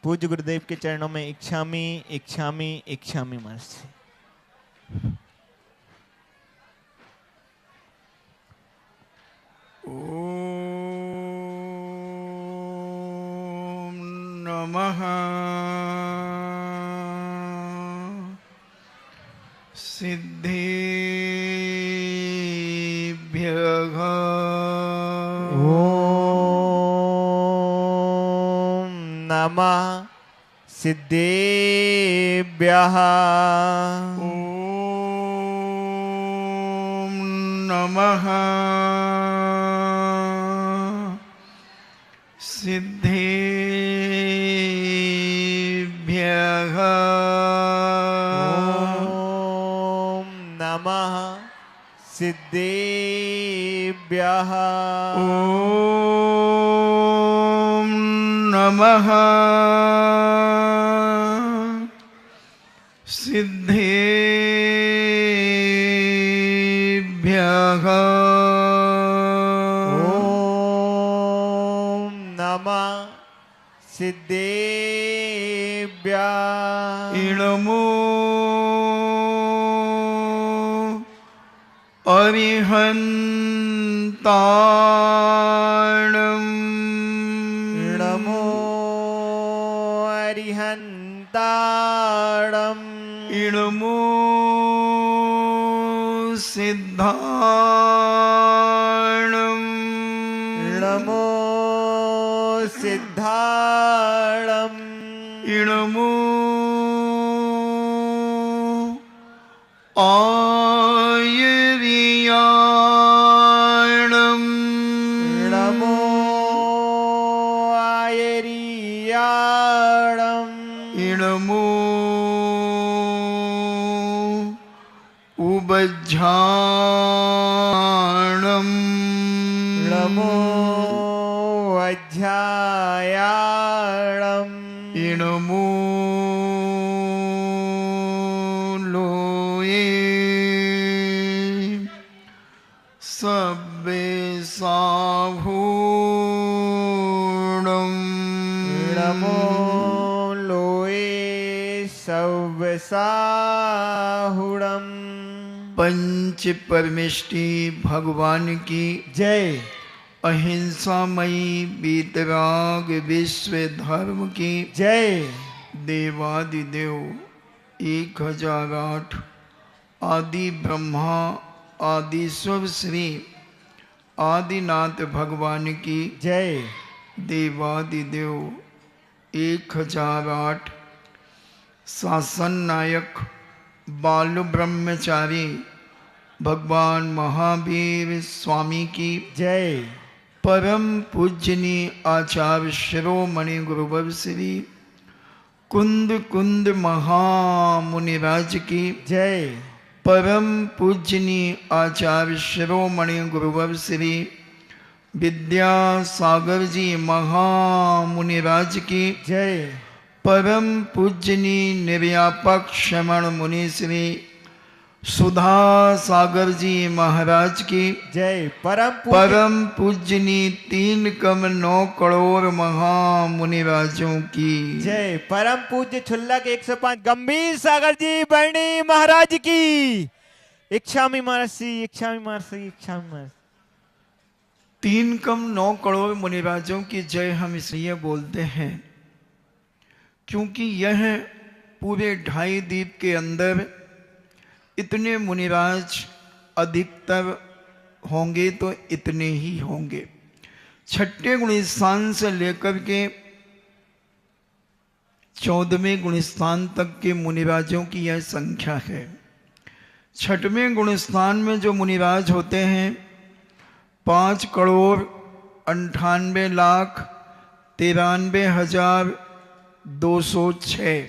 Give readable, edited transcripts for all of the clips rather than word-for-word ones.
पूज्य गुरुदेव के चरणों में इच्छामी इच्छामी इच्छामी महर्षि। ओम नमः सिद्धेभ्यः। ओम नमः सिद्धेभ्यः। ओम नमः सिद्धेभ्यः। ओम नमः सिद्धेभ्यः। ओम नमः सिद्धेभ्यः। ओम नमः सिद्धेभ्यः। इणमो अरिहन्ताणम्। नमो अरिहन्ताणम्। इणमो सिद्धाणम्। नमो सिद्धाणम्। इणमो आयर्याणम्। नमो आयर्याणम्। इणमो उबज्झाणम्। नमो वज्झायाणम्। इणमो लोये सब्बे साभूणम्। नमो लोये सव्यसाहुणम्। पंच परमेष्टि भगवान की जय। अहिंसामयी वीतराग विश्व धर्म की जय। देवादिदेव 1008 आदि ब्रह्मा आदि सब श्री आदिनाथ भगवान की जय। देवादिदेव 1008 शासन नायक बाल ब्रह्मचारी भगवान महावीर स्वामी की जय। परम पूजनीय आचार्य शिरोमणि गुरुवर श्री कुंद कुंद महामुनिराज की जय। परम पूजनीय आचार्य शिरोमणि गुरुवर श्री विद्यासागर जी महामुनिराज की जय। परम पूजनीय निर्यापक श्रमण मुनि श्री सुधा सागर जी महाराज की जय। परम पूजनीय 3,9 करोड़ महामुनिराजों की जय। परम पूज्य छुल्लक 105 गंभीर सागर जी बरनी महाराज की। इच्छामी महर्षि इच्छामी महर्षि इच्छामी महर्षि। 3,9 करोड़ मुनिराजों की जय हम इसलिए बोलते हैं क्योंकि यह पूरे 2.5 द्वीप के अंदर इतने मुनिराज अधिकतर होंगे तो इतने ही होंगे। छठे गुणस्थान से लेकर के 14वें गुणस्थान तक के मुनिराजों की यह संख्या है। छठवें गुणस्थान में जो मुनिराज होते हैं 5,98,93,206।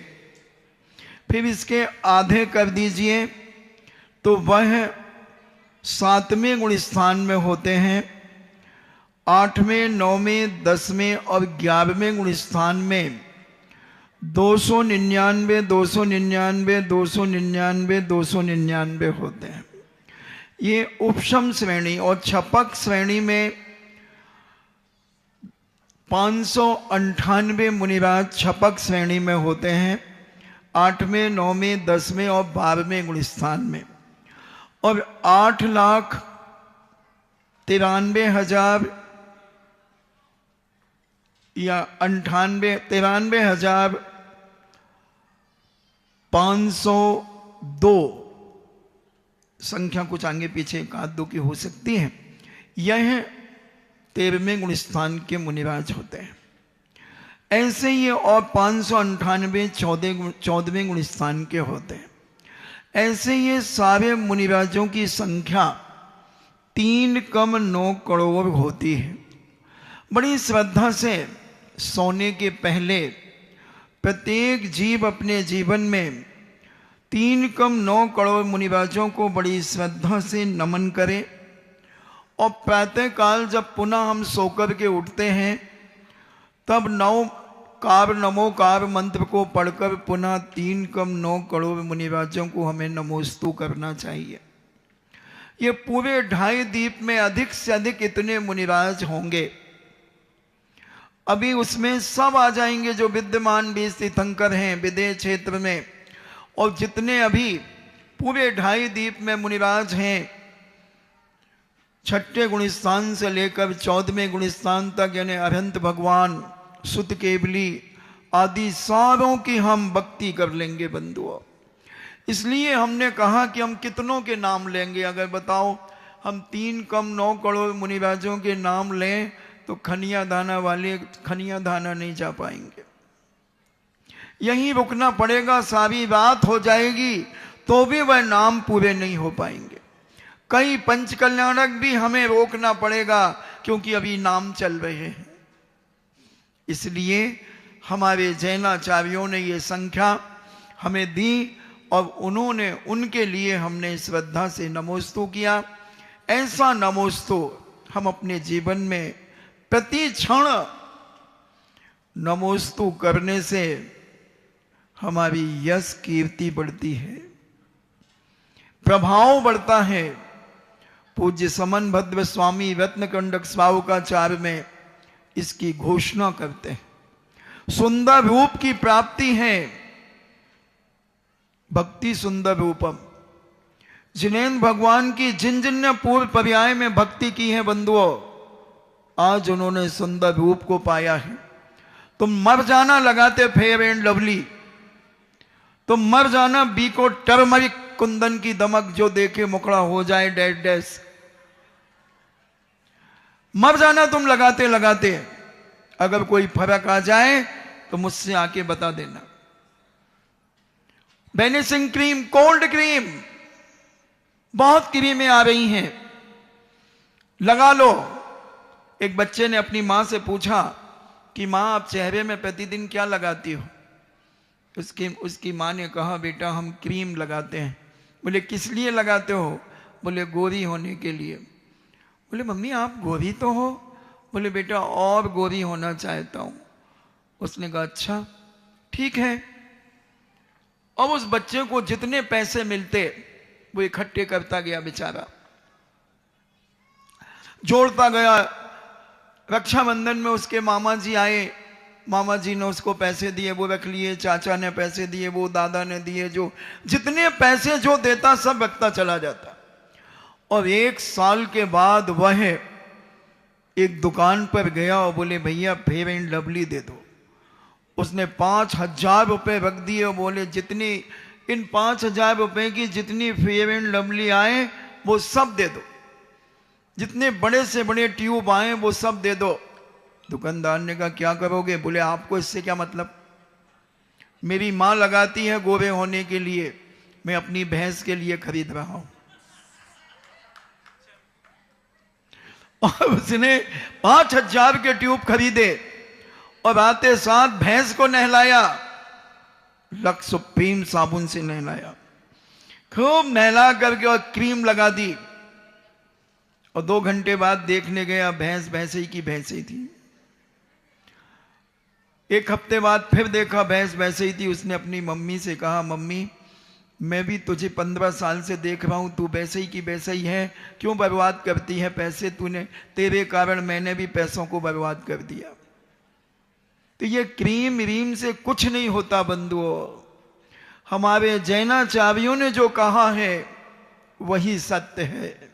फिर इसके आधे कर दीजिए तो वह 7वें गुणस्थान में होते हैं। 8वें, 9वें, 10वें और 11वें गुणस्थान में 299, 299, 299, 299 होते हैं। ये उपशम श्रेणी और छपक श्रेणी में 598 मुनिराज छपक श्रेणी में होते हैं, 8वें, 9वें, 10वें और 12वें गुण स्थान में। और 8,93,000 या 93,502 संख्या कुछ आगे पीछे एक आध दो की हो सकती है। यह 13वें गुण स्थान के मुनिराज होते हैं। ऐसे ही और 598 14वें गुण स्थान के होते हैं। ऐसे ये सारे मुनिराजों की संख्या 3,9 करोड़ होती है। बड़ी श्रद्धा से सोने के पहले प्रत्येक जीव अपने जीवन में 3,9 करोड़ मुनिराजों को बड़ी श्रद्धा से नमन करे। और प्रातः काल जब पुनः हम सोकर के उठते हैं तब नमोकार मंत्र को पढ़कर पुनः 3,9 करोड़ मुनिराजों को हमें नमोस्तु करना चाहिए। ये पूरे 2.5 द्वीप में अधिक से अधिक इतने मुनिराज होंगे। अभी उसमें सब आ जाएंगे जो विद्यमान 20 तीर्थंकर हैं विदेह क्षेत्र में, और जितने अभी पूरे 2.5 द्वीप में मुनिराज हैं, 6ठे गुण स्थान से लेकर 14वें गुण स्थान तक, यानी अरहंत भगवान, सुत केवली आदि सारों की हम भक्ति कर लेंगे बंधुओं। इसलिए हमने कहा कि हम कितनों के नाम लेंगे। अगर बताओ हम 3,9 करोड़ मुनिराजों के नाम लें तो खनिया दाना वाले खनिया दाना नहीं जा पाएंगे, यहीं रुकना पड़ेगा, सारी रात हो जाएगी तो भी वह नाम पूरे नहीं हो पाएंगे। कई पंचकल्याणक भी हमें रोकना पड़ेगा क्योंकि अभी नाम चल रहे हैं। इसलिए हमारे जैनाचार्यों ने ये संख्या हमें दी और उन्होंने उनके लिए हमने श्रद्धा से नमोस्तु किया। ऐसा नमोस्तु हम अपने जीवन में प्रति क्षण नमोस्तु करने से हमारी यश कीर्ति बढ़ती है, प्रभाव बढ़ता है। पूज्य समन भद्र स्वामी रत्नकंडक स्वावकाचार्य में इसकी घोषणा करते हैं। सुंदर रूप की प्राप्ति है भक्ति सुंदर रूपम। जिनेन्द्र भगवान की जिन जिन ने पूर्व पर्याय में भक्ति की है बंधुओं, आज उन्होंने सुंदर रूप को पाया है। तुम मर जाना लगाते फेयर एंड लवली, तुम मर जाना बीको टर्मरिक कुंदन की दमक जो देखे मुखड़ा हो जाए डेड डेस। मर जाना तुम लगाते लगाते, अगर कोई फर्क आ जाए तो मुझसे आके बता देना। बेनिसिंग क्रीम, कोल्ड क्रीम, बहुत क्रीमें आ रही हैं, लगा लो। एक बच्चे ने अपनी मां से पूछा कि मां आप चेहरे में प्रतिदिन क्या लगाती हो? उसकी मां ने कहा बेटा हम क्रीम लगाते हैं। बोले किस लिए लगाते हो? बोले गोरी होने के लिए। बोले मम्मी आप गोरी तो हो? बोले बेटा और गोरी होना चाहता हूं। उसने कहा अच्छा ठीक है। अब उस बच्चे को जितने पैसे मिलते वो इकट्ठे करता गया, बेचारा जोड़ता गया। रक्षाबंधन में उसके मामा जी आए, मामा जी ने उसको पैसे दिए, वो रख लिए। चाचा ने पैसे दिए, वो दादा ने दिए। जो जितने पैसे जो देता सब रखता चला जाता। और 1 साल के बाद वह एक दुकान पर गया और बोले भैया फेयर एंड लवली दे दो। उसने 5,000 रुपए रख दिए और बोले जितनी इन 5,000 रुपए की जितनी फेयर एंड लवली आए वो सब दे दो, जितने बड़े से बड़े ट्यूब आए वो सब दे दो। दुकानदार ने कहा क्या करोगे? बोले आपको इससे क्या मतलब, मेरी मां लगाती है गोरे होने के लिए, मैं अपनी भैंस के लिए खरीद रहा हूं। और उसने 5,000 के ट्यूब खरीदे और आते साथ भैंस को नहलाया, लक्स सुप्रीम साबुन से नहलाया, खूब नहला करके और क्रीम लगा दी। और 2 घंटे बाद देखने गया, भैंस भैंसे ही की भैंसे ही थी। 1 हफ्ते बाद फिर देखा, भैंस वैसे ही थी। उसने अपनी मम्मी से कहा मम्मी मैं भी तुझे 15 साल से देख रहा हूं, तू वैसे ही की वैसे ही है, क्यों बर्बाद करती है पैसे? तूने, तेरे कारण मैंने भी पैसों को बर्बाद कर दिया। तो ये क्रीम रीम से कुछ नहीं होता बंधुओं। हमारे जैनाचार्यों ने जो कहा है वही सत्य है,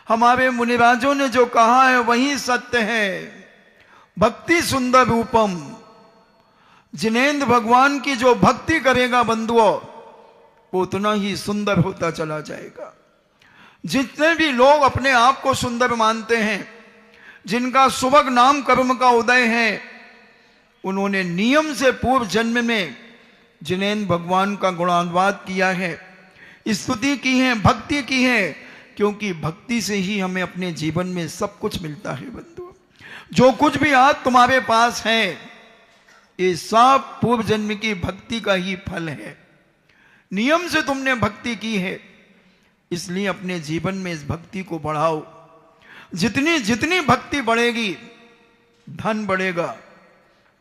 हमारे मुनिराजों ने जो कहा है वही सत्य है। भक्ति सुंदर रूपम, जिनेंद्र भगवान की जो भक्ति करेगा बंधुओं वो उतना ही सुंदर होता चला जाएगा। जितने भी लोग अपने आप को सुंदर मानते हैं, जिनका सुभग नाम कर्म का उदय है, उन्होंने नियम से पूर्व जन्म में जिनेंद्र भगवान का गुणानुवाद किया है, स्तुति की है, भक्ति की है, क्योंकि भक्ति से ही हमें अपने जीवन में सब कुछ मिलता है बंधु। जो कुछ भी आज तुम्हारे पास है ये सब पूर्व जन्म की भक्ति का ही फल है। नियम से तुमने भक्ति की है, इसलिए अपने जीवन में इस भक्ति को बढ़ाओ। जितनी जितनी भक्ति बढ़ेगी, धन बढ़ेगा,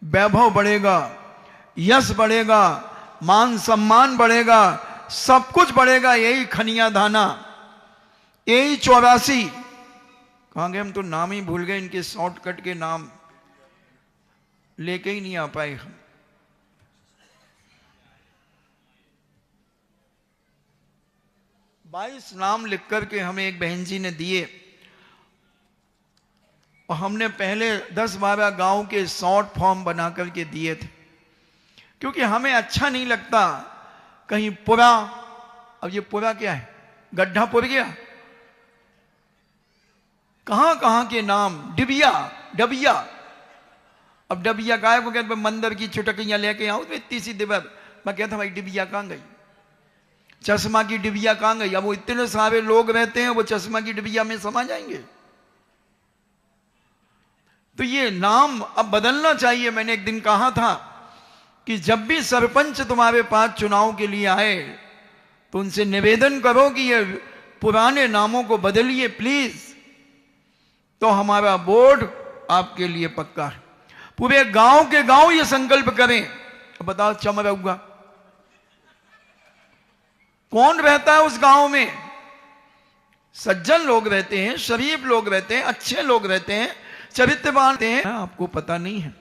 वैभव बढ़ेगा, यश बढ़ेगा, मान सम्मान बढ़ेगा, सब कुछ बढ़ेगा। यही खनिया दाना, यही 84, कहां गए हम तो नाम ही भूल गए, इनके शॉर्टकट के नाम लेके ही नहीं आ पाए हम। बाईस नाम लिख करके हमें एक बहन जी ने दिए और हमने पहले 10-12 गांव के शॉर्ट फॉर्म बना करके दिए थे, क्योंकि हमें अच्छा नहीं लगता कहीं पुरा। अब ये पुरा क्या है, गड्ढा पुर गया। कहां कहां के नाम, डिबिया, डबिया। अब डबिया गाय को कहते मंदिर की चुटकियां लेके आऊं तो इतनी सी दिबर, मैं कहता भाई डिबिया कहां गई, चश्मा की डिबिया कहां गई। अब वो इतने सारे लोग रहते हैं, वो चश्मा की डिबिया में समा जाएंगे। तो ये नाम अब बदलना चाहिए। मैंने एक दिन कहा था कि जब भी सरपंच तुम्हारे पास चुनाव के लिए आए तो उनसे निवेदन करो कि ये पुराने नामों को बदलिए प्लीज, तो हमारा बोर्ड आपके लिए पक्का है। पूरे गांव के गांव ये संकल्प करें। अब बताओ चमरौगा कौन रहता है उस गांव में? सज्जन लोग रहते हैं, शरीफ लोग रहते हैं, अच्छे लोग रहते हैं, चरित्रवान रहते हैं। आपको पता नहीं है,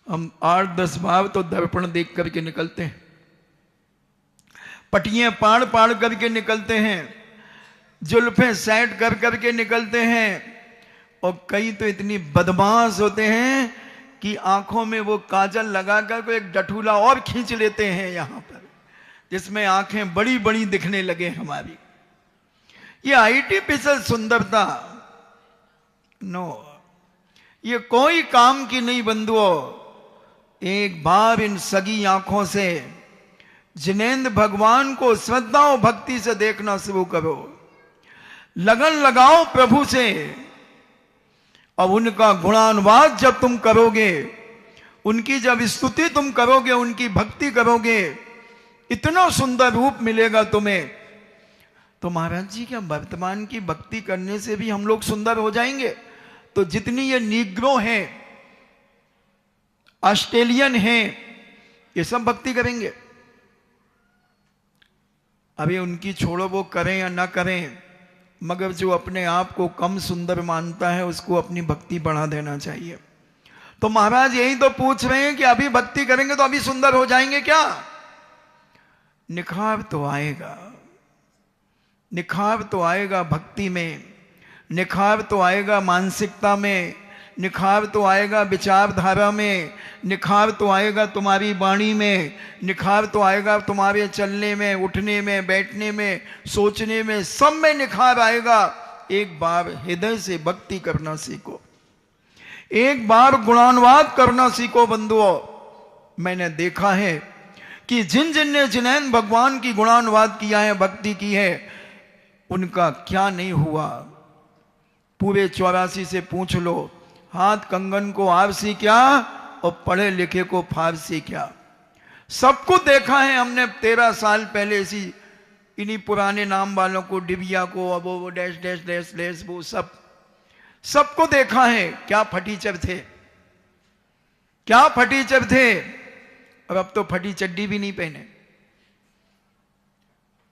हम 8-10 बार तो दर्पण देख करके निकलते हैं, पटिए पाड़ पाड़ करके निकलते हैं, जुल्फे सेट कर करके निकलते हैं, और कई तो इतनी बदमाश होते हैं कि आंखों में वो काजल लगा कर एक डठूला और खींच लेते हैं यहां पर, जिसमें आंखें बड़ी बड़ी दिखने लगे हमारी। ये आर्टिफिशियल सुंदरता नो, ये कोई काम की नहीं बंधुओं। एक बार इन सगी आंखों से जिनेंद्र भगवान को श्रद्धा और भक्ति से देखना शुरू करो, लगन लगाओ प्रभु से। अब उनका गुणानुवाद जब तुम करोगे, उनकी जब स्तुति तुम करोगे, उनकी भक्ति करोगे, इतना सुंदर रूप मिलेगा तुम्हें। तो महाराज जी क्या वर्तमान की भक्ति करने से भी हम लोग सुंदर हो जाएंगे? तो जितनी ये नीग्रो हैं, ऑस्ट्रेलियन हैं, ये सब भक्ति करेंगे। अभी उनकी छोड़ो, वो करें या ना करें, मगर जो अपने आप को कम सुंदर मानता है उसको अपनी भक्ति बढ़ा देना चाहिए। तो महाराज यही तो पूछ रहे हैं कि अभी भक्ति करेंगे तो अभी सुंदर हो जाएंगे क्या? निखार तो आएगा, निखार तो आएगा भक्ति में, निखार तो आएगा मानसिकता में, निखार तो आएगा विचारधारा में, निखार तो आएगा तुम्हारी वाणी में, निखार तो आएगा तुम्हारे चलने में, उठने में, बैठने में, सोचने में, सब में निखार आएगा। एक बार हृदय से भक्ति करना सीखो, एक बार गुणानुवाद करना सीखो बंधुओं। मैंने देखा है कि जिन जिन ने जिनेंद्र भगवान की गुणानुवाद किया है, भक्ति की है, उनका क्या नहीं हुआ। पूरे 84 से पूछ लो, हाथ कंगन को आरसी क्या और पढ़े लिखे को फारसी क्या। सबको देखा है हमने 13 साल पहले इसी इन्हीं पुराने नाम वालों को, डिबिया को, अब वो डैश डैश डैश डैश, वो सबको देखा है। क्या फटीचर थे, क्या फटीचर थे। और अब तो फटी चड्डी भी नहीं पहने,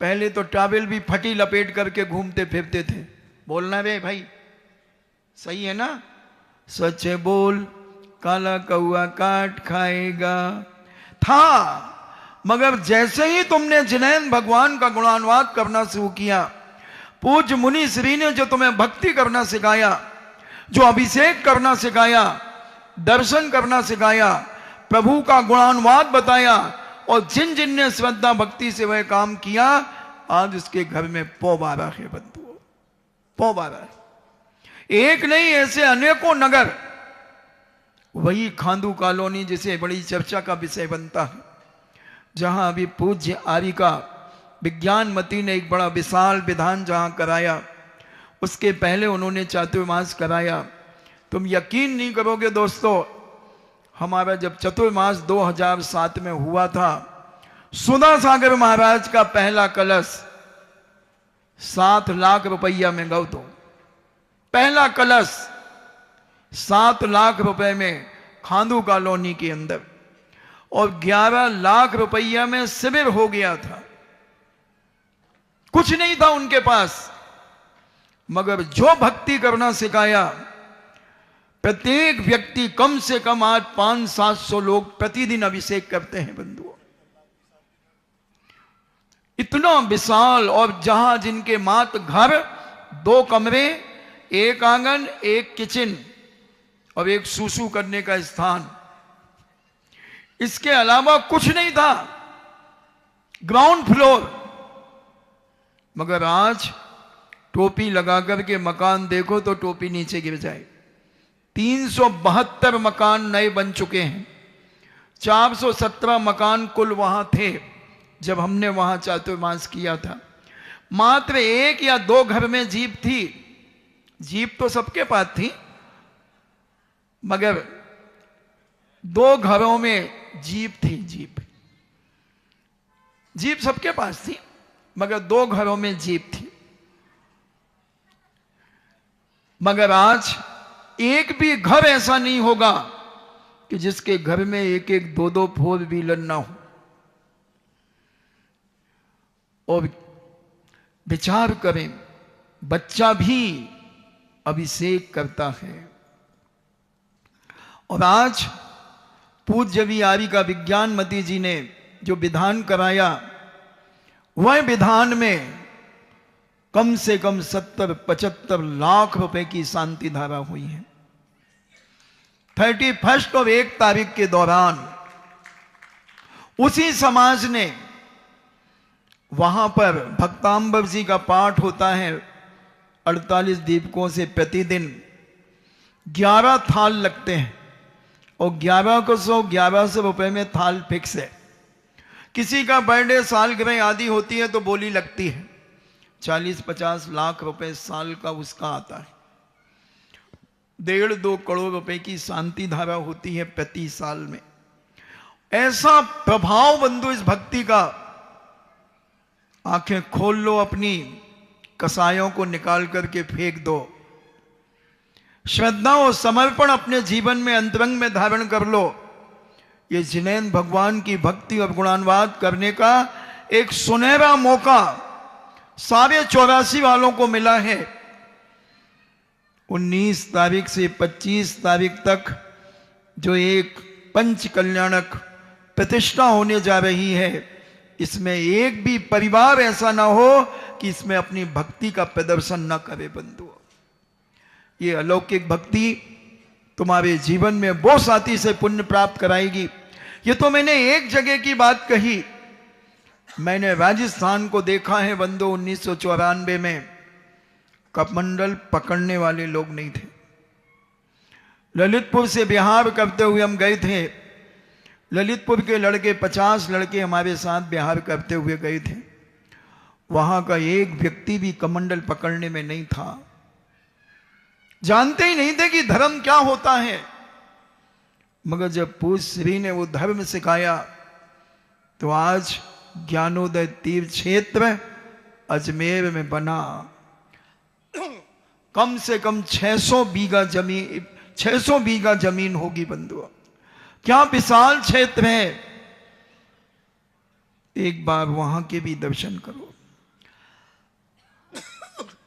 पहले तो टॉवेल भी फटी लपेट करके घूमते फिरते थे। बोलना रे भाई, सही है ना? सच बोल काला कौआ काट खाएगा था। मगर जैसे ही तुमने जिनेंद्र भगवान का गुणानुवाद करना शुरू किया, पूज्य मुनि श्री ने जो तुम्हें भक्ति करना सिखाया, जो अभिषेक करना सिखाया, दर्शन करना सिखाया, प्रभु का गुणानुवाद बताया, और जिन जिन ने श्रद्धा भक्ति से वह काम किया, आज उसके घर में पौबारा है बंधुओं, पौबारा है। एक नहीं, ऐसे अनेकों नगर। वही खांडू कॉलोनी जिसे बड़ी चर्चा का विषय बनता है, जहां अभी पूज्य आरिका विज्ञानमती ने एक बड़ा विशाल विधान जहां कराया, उसके पहले उन्होंने चातुर्मास कराया। तुम यकीन नहीं करोगे दोस्तों, हमारा जब चतुर्मास 2007 में हुआ था, सुधा सागर महाराज का पहला कलश 7 लाख रुपया में गौ, तो पहला कलश 7 लाख रुपए में खांडू कॉलोनी के अंदर, और 11 लाख रुपया में शिविर हो गया था। कुछ नहीं था उनके पास, मगर जो भक्ति करना सिखाया, प्रत्येक व्यक्ति कम से कम आज 500-700 लोग प्रतिदिन अभिषेक करते हैं बंधुओं। इतना विशाल, और जहां जिनके मात्र घर 2 कमरे, 1 आंगन, 1 किचन और 1 सुसु करने का स्थान, इसके अलावा कुछ नहीं था, ग्राउंड फ्लोर। मगर आज टोपी लगा करके मकान देखो तो टोपी नीचे गिर जाए। 372 मकान नए बन चुके हैं। 417 मकान कुल वहां थे जब हमने वहां चातुर्मास किया था। मात्र 1 या 2 घर में जीप थी। जीप तो सबके पास थी, मगर 2 घरों में जीप थी। जीप सबके पास थी, मगर 2 घरों में जीप थी। मगर आज एक भी घर ऐसा नहीं होगा कि जिसके घर में 1-1, 2-2 4 व्हीलर ना हो। और विचार करें, बच्चा भी अभिषेक करता है। और आज पूज्य विहारिका विज्ञानमती जी ने जो विधान कराया, वह विधान में कम से कम 70-75 लाख रुपए की शांति धारा हुई है। 31 और 1 तारीख के दौरान उसी समाज ने, वहां पर भक्तांबर जी का पाठ होता है 48 दीपकों से प्रतिदिन। 11 थाल लगते हैं और 1100 रुपए में थाल फिक्स है। किसी का बर्थडे, सालगिरह आदि होती है तो बोली लगती है। 40-50 लाख रुपए साल का उसका आता है। 1.5-2 करोड़ रुपए की शांति धारा होती है प्रति साल में। ऐसा प्रभाव बंधु इस भक्ति का। आंखें खोल लो, अपनी कसायों को निकाल करके फेंक दो। श्रद्धा और समर्पण अपने जीवन में अंतरंग में धारण कर लो। ये जिनेंद्र भगवान की भक्ति और गुणानुवाद करने का एक सुनहरा मौका सारे 84 वालों को मिला है। 19 तारीख से 25 तारीख तक जो एक पंच कल्याणक प्रतिष्ठा होने जा रही है, इसमें एक भी परिवार ऐसा ना हो कि इसमें अपनी भक्ति का प्रदर्शन ना करे बंधु। ये अलौकिक भक्ति तुम्हारे जीवन में वो साथी से पुण्य प्राप्त कराएगी। ये तो मैंने एक जगह की बात कही। मैंने राजस्थान को देखा है बंधु। 1994 में कमंडल पकड़ने वाले लोग नहीं थे। ललितपुर से बिहार करते हुए हम गए थे। ललितपुर के लड़के 50 लड़के हमारे साथ बिहार करते हुए गए थे। वहां का एक व्यक्ति भी कमंडल पकड़ने में नहीं था। जानते ही नहीं थे कि धर्म क्या होता है। मगर जब पूज्य श्री ने वो धर्म सिखाया तो आज ज्ञानोदय तीर्थ क्षेत्र अजमेर में बना। कम से कम 600 बीघा जमीन होगी बंधुओं। क्या विशाल क्षेत्र है। एक बार वहां के भी दर्शन करो।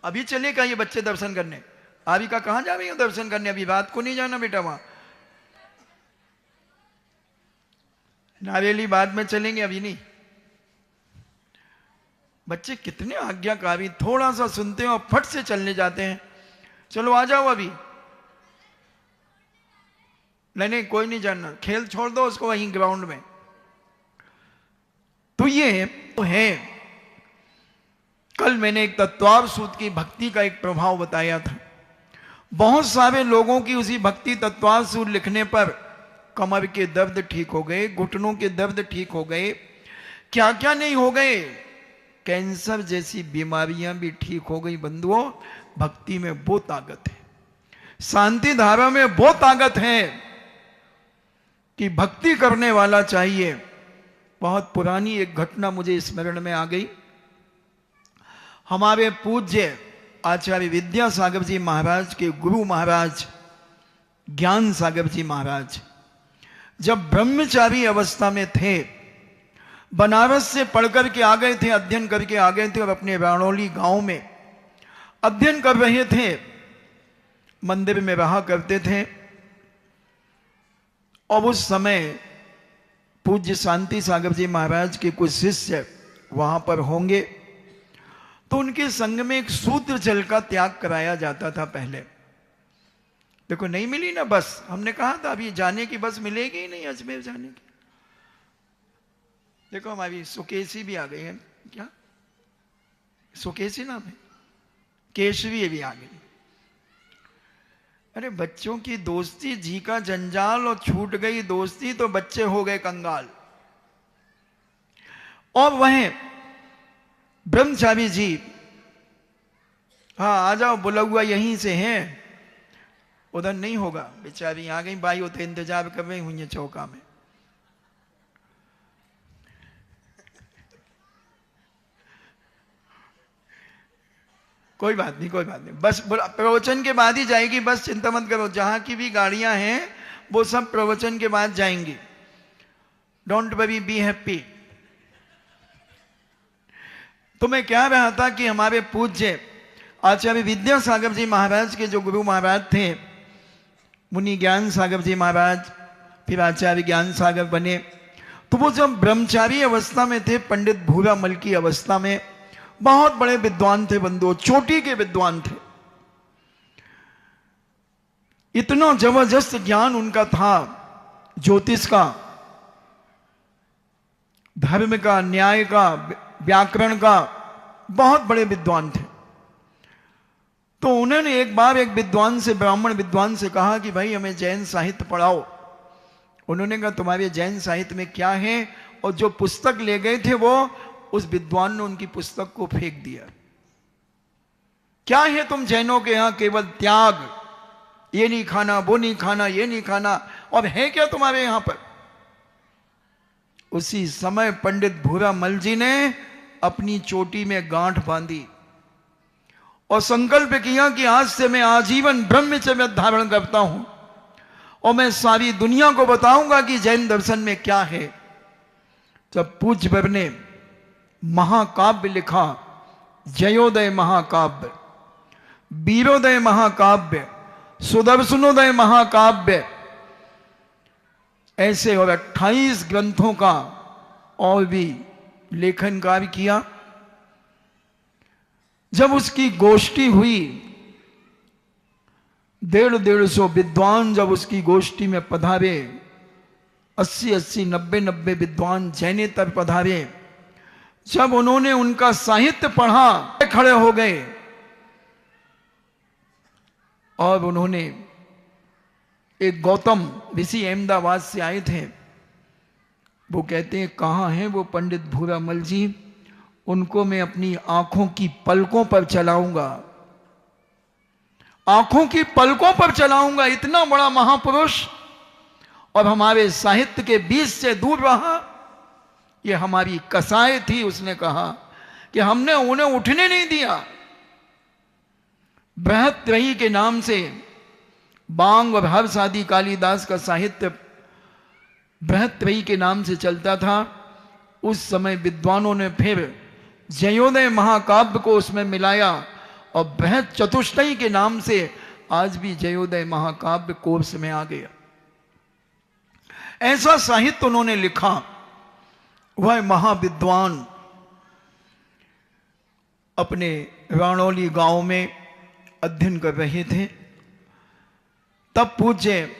अभी चले क्या ये बच्चे दर्शन करने? आरिका कहां जा रही हो दर्शन करने? अभी रात को नहीं जाना बेटा वहां। नारेली बाद में चलेंगे, अभी नहीं। बच्चे कितने आज्ञाकारी, थोड़ा सा सुनते हैं और फट से चलने जाते हैं। चलो आ जाओ अभी। नहीं कोई नहीं जानना, खेल छोड़ दो उसको वहीं ग्राउंड में। तो ये तो है, कल मैंने एक तत्वार सूत की भक्ति का एक प्रभाव बताया था। बहुत सारे लोगों की उसी भक्ति तत्वार सूत लिखने पर कमर के दर्द ठीक हो गए, घुटनों के दर्द ठीक हो गए, क्या क्या नहीं हो गए, कैंसर जैसी बीमारियां भी ठीक हो गई। बंधुओं, भक्ति में वो ताकत है, शांति धारा में वो ताकत है कि भक्ति करने वाला चाहिए। बहुत पुरानी एक घटना मुझे स्मरण में आ गई। हमारे पूज्य आचार्य विद्यासागर जी महाराज के गुरु महाराज ज्ञान सागर जी महाराज जब ब्रह्मचारी अवस्था में थे, बनारस से पढ़कर के आ गए थे, अध्ययन करके आ गए थे और अपने राणौली गांव में अध्ययन कर रहे थे, मंदिर में रहा करते थे। और उस समय पूज्य शांति सागर जी महाराज के कुछ शिष्य वहां पर होंगे, तो उनके संग में एक सूत्र जल का त्याग कराया जाता था पहले। देखो नहीं मिली ना बस, हमने कहा था अभी जाने की बस मिलेगी ही नहीं अजमेर जाने की। देखो हमारी सुकेशी भी आ गई है, क्या सुकेशी नाम है, केशवी भी आ गई। अरे बच्चों की दोस्ती जी का जंजाल, और छूट गई दोस्ती तो बच्चे हो गए कंगाल। और वह ब्रह्मचारी जी, हाँ आ जाओ, बुला हुआ यहीं से है, उधर नहीं होगा, बेचारी आ गई, बाई होते इंतजार कर रही हुई है चौका में। कोई बात नहीं, कोई बात नहीं, बस प्रवचन के बाद ही जाएगी, बस चिंता मत करो। जहां की भी गाड़ियां हैं वो सब प्रवचन के बाद जाएंगी। Don't worry, be happy. तो मैं कह रहा था कि हमारे पूज्य आचार्य विद्यासागर जी महाराज के जो गुरु महाराज थे, मुनि ज्ञान सागर जी महाराज, फिर आचार्य ज्ञान सागर बने। तो वो जब ब्रह्मचारी अवस्था में थे, पंडित भूरा मल की अवस्था में, बहुत बड़े विद्वान थे बंधुओं, चोटी के विद्वान थे। इतना जबरदस्त ज्ञान उनका था, ज्योतिष का, धर्म का, न्याय का, व्याकरण का, बहुत बड़े विद्वान थे। तो उन्होंने एक बार एक विद्वान से, ब्राह्मण विद्वान से कहा कि भाई हमें जैन साहित्य पढ़ाओ। उन्होंने कहा तुम्हारे जैन साहित्य में क्या है, और जो पुस्तक ले गए थे वो, उस विद्वान ने उनकी पुस्तक को फेंक दिया। क्या है तुम जैनों के यहां, केवल त्याग, ये नहीं खाना, वो नहीं खाना, ये नहीं खाना, और है क्या तुम्हारे यहां पर? उसी समय पंडित भूरा मल जी ने अपनी चोटी में गांठ बांधी और संकल्प किया कि आज से मैं आजीवन ब्रह्मचर्य धारण करता हूं और मैं सारी दुनिया को बताऊंगा कि जैन दर्शन में क्या है। जब पूज्यवर ने महाकाव्य लिखा, जयोदय महाकाव्य, वीरोदय महाकाव्य, सुदर्शनोदय महाकाव्य, ऐसे और 28 ग्रंथों का और भी लेखन कार्य किया। जब उसकी गोष्ठी हुई, 150 विद्वान जब उसकी गोष्ठी में पधारे, 80-80, 90-90 विद्वान जैनेतर पधारे। जब उन्होंने उनका साहित्य पढ़ा, खड़े हो गए और उन्होंने, एक गौतम ऋषि अहमदाबाद से आए थे, वो कहते हैं कहाँ हैं वो पंडित भूरा मल जी, उनको मैं अपनी आंखों की पलकों पर चलाऊंगा, आंखों की पलकों पर चलाऊंगा। इतना बड़ा महापुरुष और हमारे साहित्य के बीच से दूर रहा, ये हमारी कसाई थी। उसने कहा कि हमने उन्हें उठने नहीं दिया। बृहत्त्रयी के नाम से बांग और हर्ष आदि कालिदास का साहित्य बृहत्त्रयी के नाम से चलता था। उस समय विद्वानों ने फिर जयोदय महाकाव्य को उसमें मिलाया और बृहत चतुष्टयी के नाम से आज भी जयोदय महाकाव्य कोर्स में आ गया। ऐसा साहित्य उन्होंने लिखा। वह महाविद्वान अपने राणौली गांव में अध्ययन कर रहे थे। तब पूज्य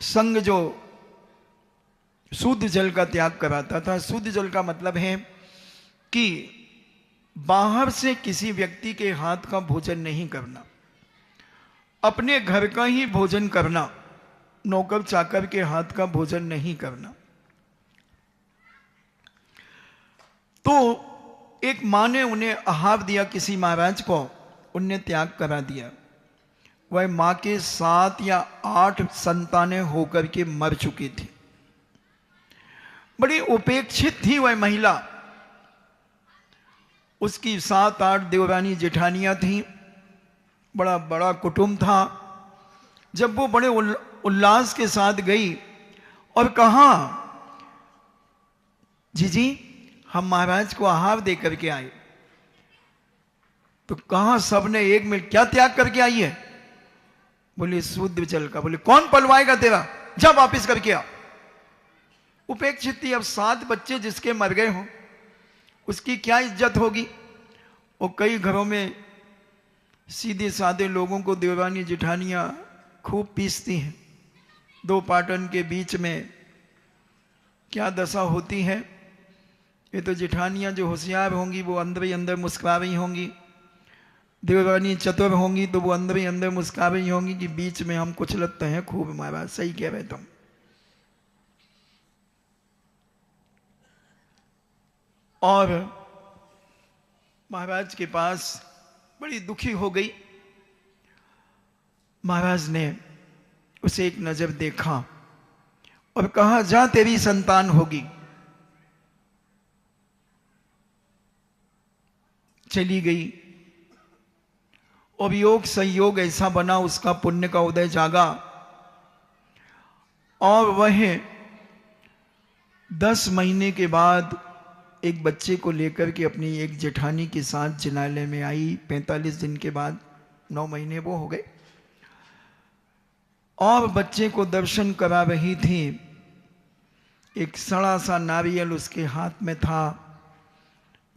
संघ जो शुद्ध जल का त्याग कराता था, शुद्ध जल का मतलब है कि बाहर से किसी व्यक्ति के हाथ का भोजन नहीं करना, अपने घर का ही भोजन करना, नौकर चाकर के हाथ का भोजन नहीं करना। तो एक मां ने उन्हें आहार दिया किसी महाराज को, उनने त्याग करा दिया। वह मां के 7 या 8 संतानें होकर के मर चुकी थी। बड़ी उपेक्षित थी वह महिला। उसकी 7-8 देवरानी जेठानियां थी, बड़ा बड़ा कुटुंब था। जब वो बड़े उल्लास के साथ गई और कहा, जी हम महाराज को आहार दे करके आए, तो कहा सबने एक मिनट, क्या त्याग करके आई है? बोले शुद्ध जल का। बोले कौन पलवाएगा तेरा, जा वापिस करके आ। उपेक्षित थी। अब 7 बच्चे जिसके मर गए हों उसकी क्या इज्जत होगी। और कई घरों में सीधे साधे लोगों को देवरानी जेठानियां खूब पीसती हैं। 2 पाटन के बीच में क्या दशा होती है। ये तो जेठानियां जो होशियार होंगी वो अंदर ही अंदर मुस्कुरा रही होंगी, देवरानी चतुर होंगी तो वो अंदर ही अंदर मुस्कुरा रही होंगी कि बीच में हम कुछ लगते हैं खूब। महाराज सही कह रहे तुम। और महाराज के पास बड़ी दुखी हो गई। महाराज ने उसे एक नजर देखा और कहा, जा तेरी संतान होगी। चली गई और योग संयोग ऐसा बना, उसका पुण्य का उदय जागा और वह 10 महीने के बाद एक बच्चे को लेकर के अपनी एक जेठानी के साथ जिनालय में आई। 45 दिन के बाद 9 महीने वो हो गए और बच्चे को दर्शन करा रही थी। एक सड़ा सा नारियल उसके हाथ में था,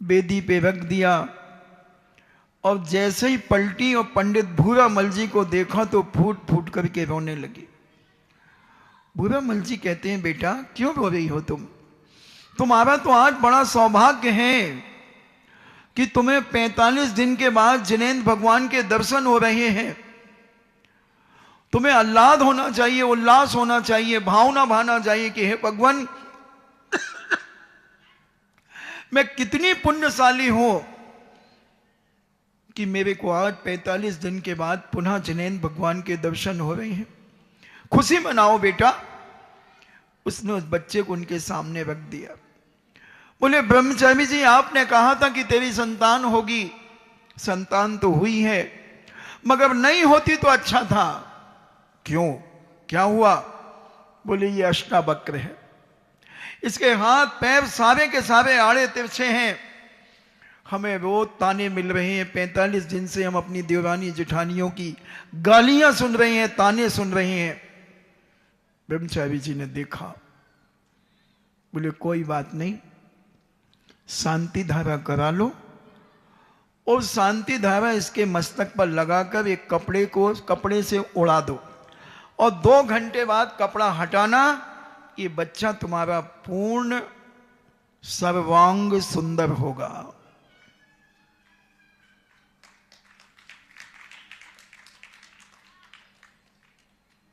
बेदी पे रख दिया और जैसे ही पलटी और पंडित भूरामल जी को देखा तो फूट फूट करके रोने लगी। भूरामल जी कहते हैं, बेटा क्यों रो रही हो तुम? तुम्हारा तो आज बड़ा सौभाग्य है कि तुम्हें 45 दिन के बाद जिनेंद्र भगवान के दर्शन हो रहे हैं। तुम्हें आह्लाद होना चाहिए, उल्लास होना चाहिए, भावना भाना चाहिए कि हे भगवान मैं कितनी पुण्यशाली हूं कि मेरे को आज 45 दिन के बाद पुनः जिनेंद्र भगवान के दर्शन हो रहे हैं। खुशी मनाओ बेटा। उसने उस बच्चे को उनके सामने रख दिया। बोले ब्रह्मचारी जी, आपने कहा था कि तेरी संतान होगी। संतान तो हुई है, मगर नहीं होती तो अच्छा था। क्यों, क्या हुआ? बोले ये अष्टावक्र है, इसके हाथ पैर सारे के सारे आड़े तिरछे हैं। हमें रोज ताने मिल रहे हैं। 45 दिन से हम अपनी देवरानी जेठानियों की गालियां सुन रहे हैं, ताने सुन रहे हैं। ब्रह्मचारी जी ने देखा, बोले कोई बात नहीं, शांति धारा करा लो और शांति धारा इसके मस्तक पर लगाकर एक कपड़े से उड़ा दो और 2 घंटे बाद कपड़ा हटाना। ये बच्चा तुम्हारा पूर्ण सर्वांग सुंदर होगा।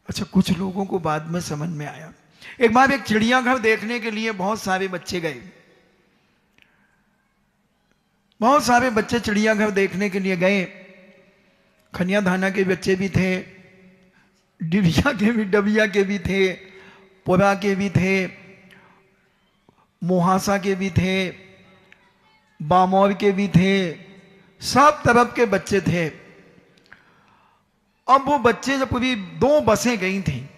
अच्छा, कुछ लोगों को बाद में समझ में आया। एक बार एक चिड़ियाघर देखने के लिए बहुत सारे बच्चे गए। बहुत सारे बच्चे चिड़ियाघर देखने के लिए गए। खनिया धाना के बच्चे भी थे, डबिया के भी थे, पुरा के भी थे, मुहासा के भी थे, बामौर के भी थे, सब तरफ के बच्चे थे। अब वो बच्चे जब पूरी 2 बसें गई थी,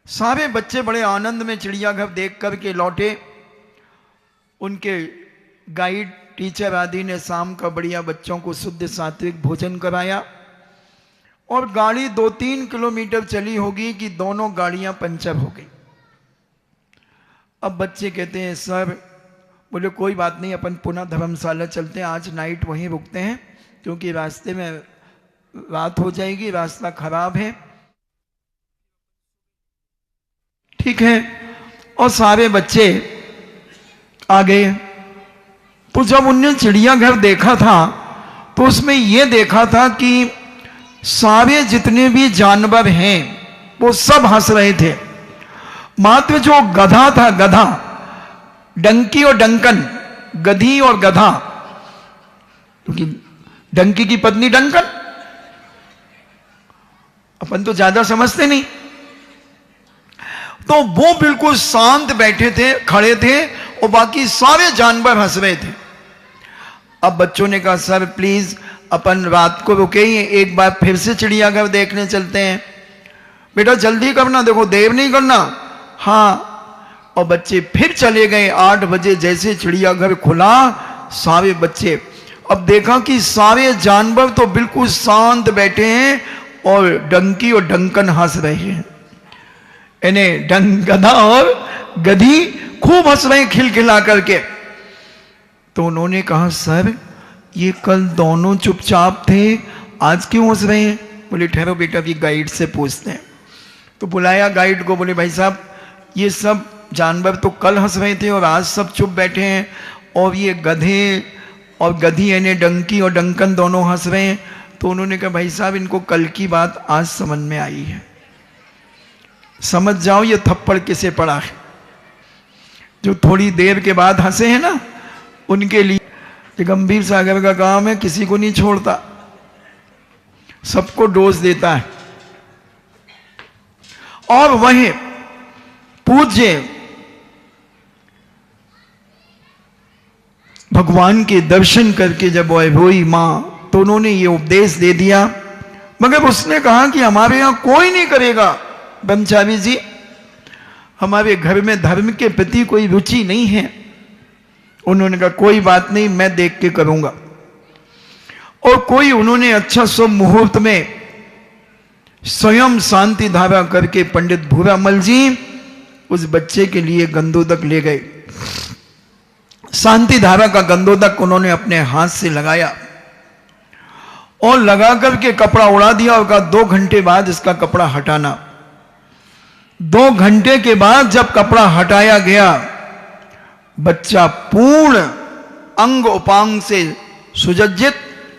सारे बच्चे बड़े आनंद में चिड़ियाघर देख करके लौटे। उनके गाइड टीचर आदि ने शाम का बढ़िया बच्चों को शुद्ध सात्विक भोजन कराया और गाड़ी 2-3 किलोमीटर चली होगी कि दोनों गाड़ियां पंचर हो गई। अब बच्चे कहते हैं सर, बोले कोई बात नहीं, अपन पुनः धर्मशाला चलते हैं, आज नाइट वहीं रुकते हैं क्योंकि रास्ते में रात हो जाएगी, रास्ता खराब है। ठीक है। और सारे बच्चे आ गए। तो जब उनने चिड़ियाघर देखा था तो उसमें यह देखा था कि सारे जितने भी जानवर हैं वो सब हंस रहे थे, मात्र जो गधा था, गधा, डंकी और डंकन, गधी और गधा, क्योंकि डंकी की पत्नी डंकन, अपन तो ज्यादा समझते नहीं, तो वो बिल्कुल शांत बैठे थे, खड़े थे, और बाकी सारे जानवर हंस रहे थे। अब बच्चों ने कहा सर प्लीज अपन रात को रुके ही, एक बार फिर से चिड़ियाघर देखने चलते हैं। बेटा जल्दी करना, देखो देर नहीं करना। हाँ। और बच्चे फिर चले गए। 8 बजे जैसे चिड़ियाघर खुला, सारे बच्चे, अब देखा कि सारे जानवर तो बिल्कुल शांत बैठे हैं और डंकी और डंकन हंस रहे हैं। इन्हें गधा और गधी खूब हंस रहे हैं खिलखिला करके। तो उन्होंने कहा सर ये कल दोनों चुपचाप थे, आज क्यों हंस रहे हैं? बोले ठहरो बेटा, अभी गाइड से पूछते हैं। तो बुलाया गाइड को, बोले भाई साहब ये सब जानवर तो कल हंस रहे थे और आज सब चुप बैठे हैं, और ये गधे और गधी यानी डंकी और डंकन दोनों हंस रहे हैं। तो उन्होंने कहा भाई साहब इनको कल की बात आज समझ में आई है, समझ जाओ ये थप्पड़ किसे पड़ा है। जो थोड़ी देर के बाद हंसे हैं ना, उनके लिए गंभीर सागर का काम है, किसी को नहीं छोड़ता, सबको डोज देता है। और वहीं पूज्य भगवान के दर्शन करके जब रोई मां, तो उन्होंने ये उपदेश दे दिया, मगर उसने कहा कि हमारे यहां कोई नहीं करेगा ब्रह्मचारी जी, हमारे घर में धर्म के प्रति कोई रुचि नहीं है। उन्होंने कहा कोई बात नहीं, मैं देख के करूंगा। और कोई उन्होंने अच्छा शुभ मुहूर्त में स्वयं शांति धारा करके पंडित भूरामल जी उस बच्चे के लिए गंदोदक ले गए। शांति धारा का गंदोदक उन्होंने अपने हाथ से लगाया और लगा करके कपड़ा उड़ा दिया और कहा 2 घंटे बाद इसका कपड़ा हटाना। 2 घंटे के बाद जब कपड़ा हटाया गया, बच्चा पूर्ण अंग उपांग से सुसज्जित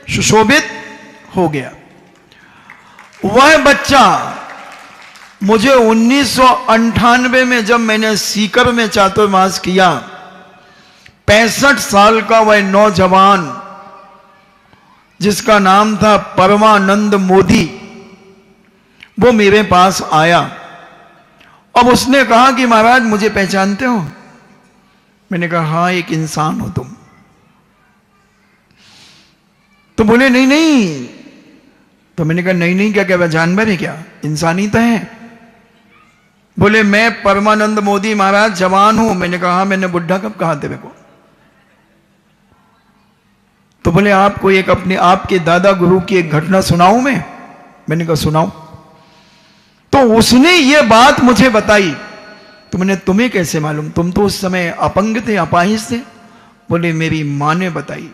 सुशोभित हो गया। वह बच्चा मुझे 1998 में जब मैंने सीकर में चातुर्मास किया, 65 साल का वह नौजवान जिसका नाम था परमानंद मोदी, वो मेरे पास आया। अब उसने कहा कि महाराज मुझे पहचानते हो? मैंने कहा हाँ एक इंसान हो तुम। तो बोले नहीं नहीं। तो मैंने कहा नहीं नहीं, क्या क्या वह जानवर है क्या, इंसान ही तो है? बोले मैं परमानंद मोदी महाराज जवान हूं। मैंने कहा हाँ, मैंने बुढ़ा कब कहा तेरे को? तो बोले आपको एक अपने आपके दादा गुरु की एक घटना सुनाऊं मैं? मैंने कहा सुनाओ। तो उसने ये बात मुझे बताई। तो मैंने तुम्हें कैसे मालूम, तुम तो उस समय अपंग थे, अपाहिज थे? बोले मेरी मां ने बताई।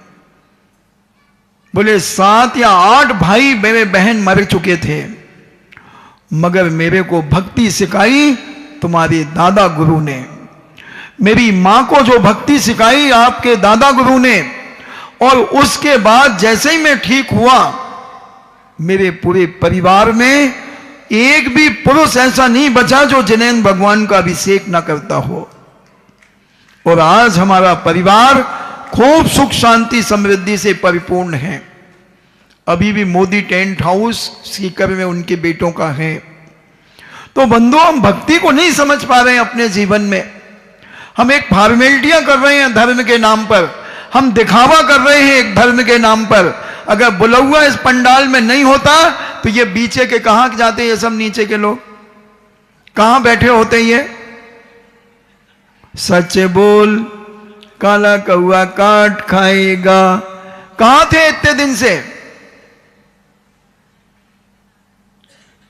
बोले 7 या 8 भाई मेरे बहन मर चुके थे, मगर मेरे को भक्ति सिखाई तुम्हारे दादा गुरु ने। मेरी मां को जो भक्ति सिखाई आपके दादा गुरु ने, और उसके बाद जैसे ही मैं ठीक हुआ, मेरे पूरे परिवार में एक भी पुरुष ऐसा नहीं बचा जो जिनेंद्र भगवान का अभिषेक ना करता हो। और आज हमारा परिवार खूब सुख शांति समृद्धि से परिपूर्ण है। अभी भी मोदी टेंट हाउस सीकर में उनके बेटों का है। तो बंधु, हम भक्ति को नहीं समझ पा रहे हैं अपने जीवन में। हम एक फॉर्मेलिटियां कर रहे हैं धर्म के नाम पर, हम दिखावा कर रहे हैं एक धर्म के नाम पर। अगर बुलौआ इस पंडाल में नहीं होता तो ये बीचे के कहां जाते, ये सब नीचे के लोग कहां बैठे होते? ये सच बोल काला कौआ काट खाएगा, कहां थे इतने दिन से?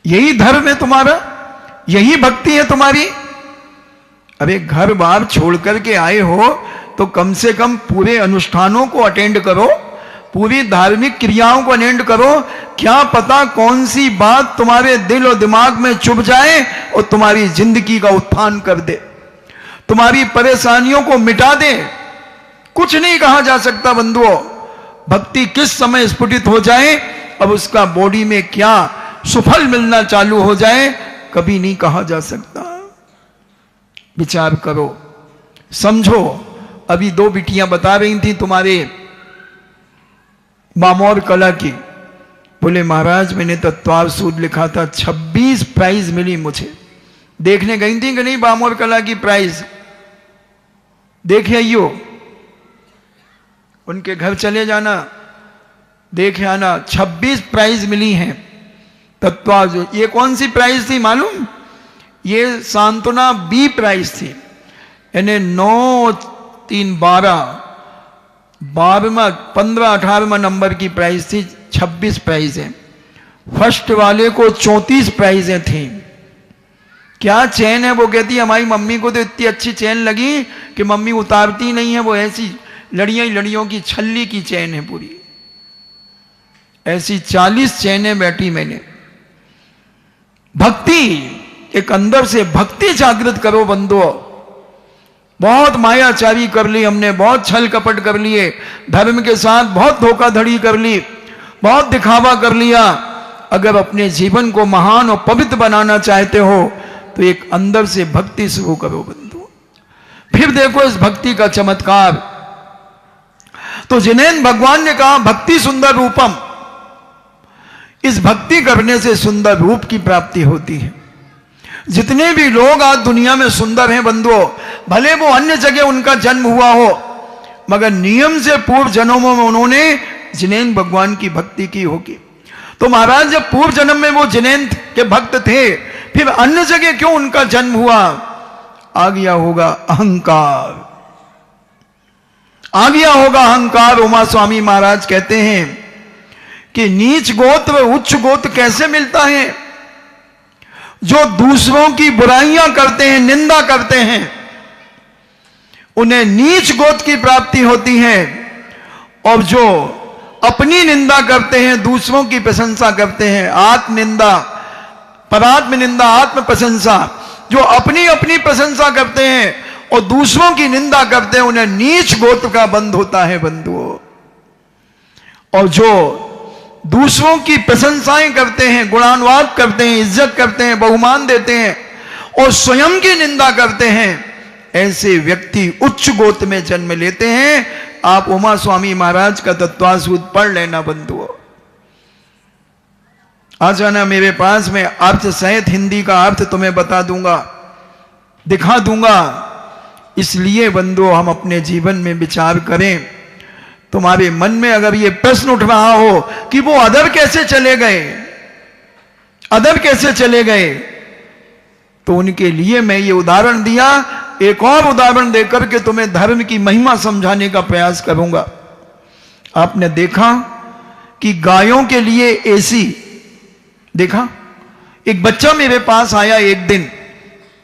यही धर्म है तुम्हारा, यही भक्ति है तुम्हारी। अरे घर बार छोड़ करके आए हो तो कम से कम पूरे अनुष्ठानों को अटेंड करो, पूरी धार्मिक क्रियाओं को अटेंड करो। क्या पता कौन सी बात तुम्हारे दिल और दिमाग में चुभ जाए और तुम्हारी जिंदगी का उत्थान कर दे, तुम्हारी परेशानियों को मिटा दे। कुछ नहीं कहा जा सकता बंधुओं, भक्ति किस समय स्फुटित हो जाए अब उसका बॉडी में क्या सुफल मिलना चालू हो जाए कभी नहीं कहा जा सकता। विचार करो, समझो। अभी 2 बिटियां बता रही थी तुम्हारे बामौर कला की, बोले महाराज मैंने तत्वार सूद लिखा था, 26 प्राइज मिली मुझे। देखने गई थी कि नहीं बामौर कला की प्राइज? देखे आइयो, उनके घर चले जाना, देखे आना, 26 प्राइज मिली हैं तत्वार। ये कौन सी प्राइज थी मालूम? ये सांत्वना बी प्राइज थी, यानी 9, 3, 12, 12वां, 15, 18वां नंबर की प्राइज थी। 26 प्राइजें। फर्स्ट वाले को 34 प्राइजें थी। क्या चैन है? वो कहती है हमारी मम्मी को तो इतनी अच्छी चैन लगी कि मम्मी उतारती नहीं है, वो ऐसी लड़ियां ही लड़ियों की छल्ली की चैन है पूरी। ऐसी 40 चैनें बैठी मैंने। भक्ति, एक अंदर से भक्ति जागृत करो बंधुओं। बहुत मायाचारी कर ली हमने, बहुत छल कपट कर लिए, धर्म के साथ बहुत धोखाधड़ी कर ली, बहुत दिखावा कर लिया। अगर अपने जीवन को महान और पवित्र बनाना चाहते हो तो एक अंदर से भक्ति शुरू करो बंधु। फिर देखो इस भक्ति का चमत्कार। तो जिनेंद्र भगवान ने कहा भक्ति सुंदर रूपम, इस भक्ति करने से सुंदर रूप की प्राप्ति होती है। जितने भी लोग आज दुनिया में सुंदर हैं बंधुओं, भले वो अन्य जगह उनका जन्म हुआ हो, मगर नियम से पूर्व जन्मों में उन्होंने जिनेंद्र भगवान की भक्ति की होगी। तो महाराज जब पूर्व जन्म में वो जिनेंद्र के भक्त थे, फिर अन्य जगह क्यों उनका जन्म हुआ? आ गया होगा अहंकार, आ गया होगा अहंकार। उमा स्वामी महाराज कहते हैं कि नीच गोत्र उच्च गोत्र कैसे मिलता है? जो दूसरों की बुराइयां करते हैं, निंदा करते हैं, उन्हें नीच गोत्र की प्राप्ति होती है। और जो अपनी निंदा करते हैं, दूसरों की प्रशंसा करते हैं, आत्म निंदा, परात्म निंदा, आत्म प्रशंसा, जो अपनी अपनी प्रशंसा करते हैं और दूसरों की निंदा करते हैं, उन्हें नीच गोत्र का बंध होता है बंधुओं। और जो दूसरों की प्रशंसाएं करते हैं, गुणानुवाद करते हैं, इज्जत करते हैं, बहुमान देते हैं और स्वयं की निंदा करते हैं, ऐसे व्यक्ति उच्च गोत्र में जन्म लेते हैं। आप उमा स्वामी महाराज का तत्वासूद पढ़ लेना बंधुओं। आ जाना मेरे पास, में अर्थ सहित हिंदी का अर्थ तुम्हें बता दूंगा, दिखा दूंगा। इसलिए बंधुओं हम अपने जीवन में विचार करें। तुम्हारे मन में अगर ये प्रश्न उठ रहा हो कि वो अदर कैसे चले गए, अदर कैसे चले गए, तो उनके लिए मैं ये उदाहरण दिया। एक और उदाहरण देकर के तुम्हें धर्म की महिमा समझाने का प्रयास करूंगा। आपने देखा कि गायों के लिए एसी, देखा? एक बच्चा मेरे पास आया एक दिन,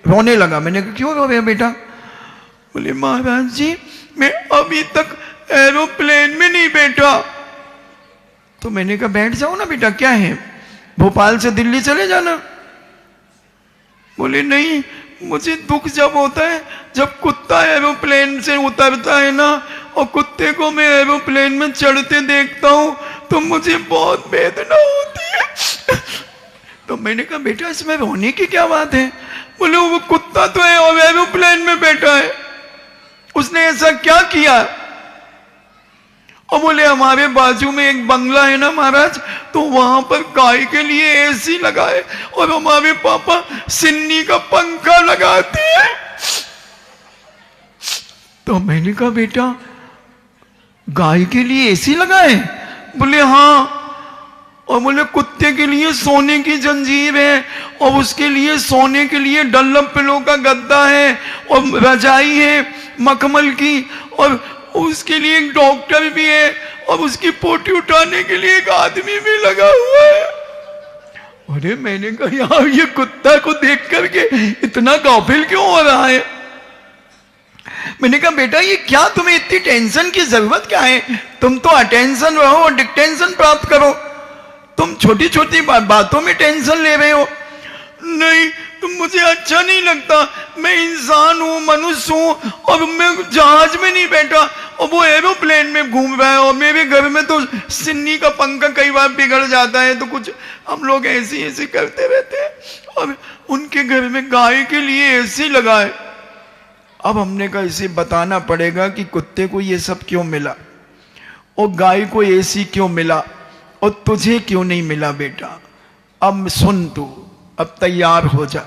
रोने लगा। मैंने कहा क्यों रो रहे बेटा? बोले महाराज जी मैं अभी तक एरोप्लेन में नहीं बैठा। तो मैंने कहा बैठ जाओ ना बेटा, क्या है, भोपाल से दिल्ली चले जाना। बोले नहीं, मुझे दुख जब होता है जब कुत्ता एरोप्लेन से उतरता है ना, और कुत्ते को मैं एरोप्लेन में चढ़ते देखता हूं तो मुझे बहुत वेदना होती है। तो मैंने कहा बेटा इसमें रोने की क्या बात है? बोले वो कुत्ता तो है और एरोप्लेन में बैठा है, उसने ऐसा क्या किया? और बोले हमारे बाजू में एक बंगला है ना महाराज, तो वहां पर गाय के लिए एसी लगा है और हमारे पापा सिन्नी का पंखा लगाते हैं। तो मैंने कहा बेटा गाय के लिए एसी लगा है? बोले हाँ। और बोले कुत्ते के लिए सोने की जंजीर है और उसके लिए सोने के लिए डल्लप पिलो का गद्दा है और रजाई है मखमल की, और उसके लिए एक डॉक्टर भी है और उसकी पोटी उठाने के लिए एक आदमी भी लगा हुआ है। अरे मैंने कहा यार ये कुत्ता को देख करके इतना गाफिल क्यों हो रहा है? मैंने कहा बेटा ये क्या, तुम्हें इतनी टेंशन की जरूरत क्या है? तुम तो अटेंशन रहो और डिटेंशन प्राप्त करो। तुम छोटी छोटी बातों में टेंशन ले रहे हो। नहीं, तुम मुझे अच्छा नहीं लगता। मैं इंसान हूं, मनुष्य हूं, और मैं जहाज में नहीं बैठा और वो एरोप्लेन में घूम रहा है, और मेरे घर में तो सिन्नी का पंखा कई बार बिगड़ जाता है, तो कुछ हम लोग ऐसे करते रहते हैं। और उनके घर में गाय के लिए एसी लगा है। अब हमने कहा इसे बताना पड़ेगा कि कुत्ते को ये सब क्यों मिला और गाय को एसी क्यों मिला और तुझे क्यों नहीं मिला बेटा। अब सुन, तू अब तैयार हो जा,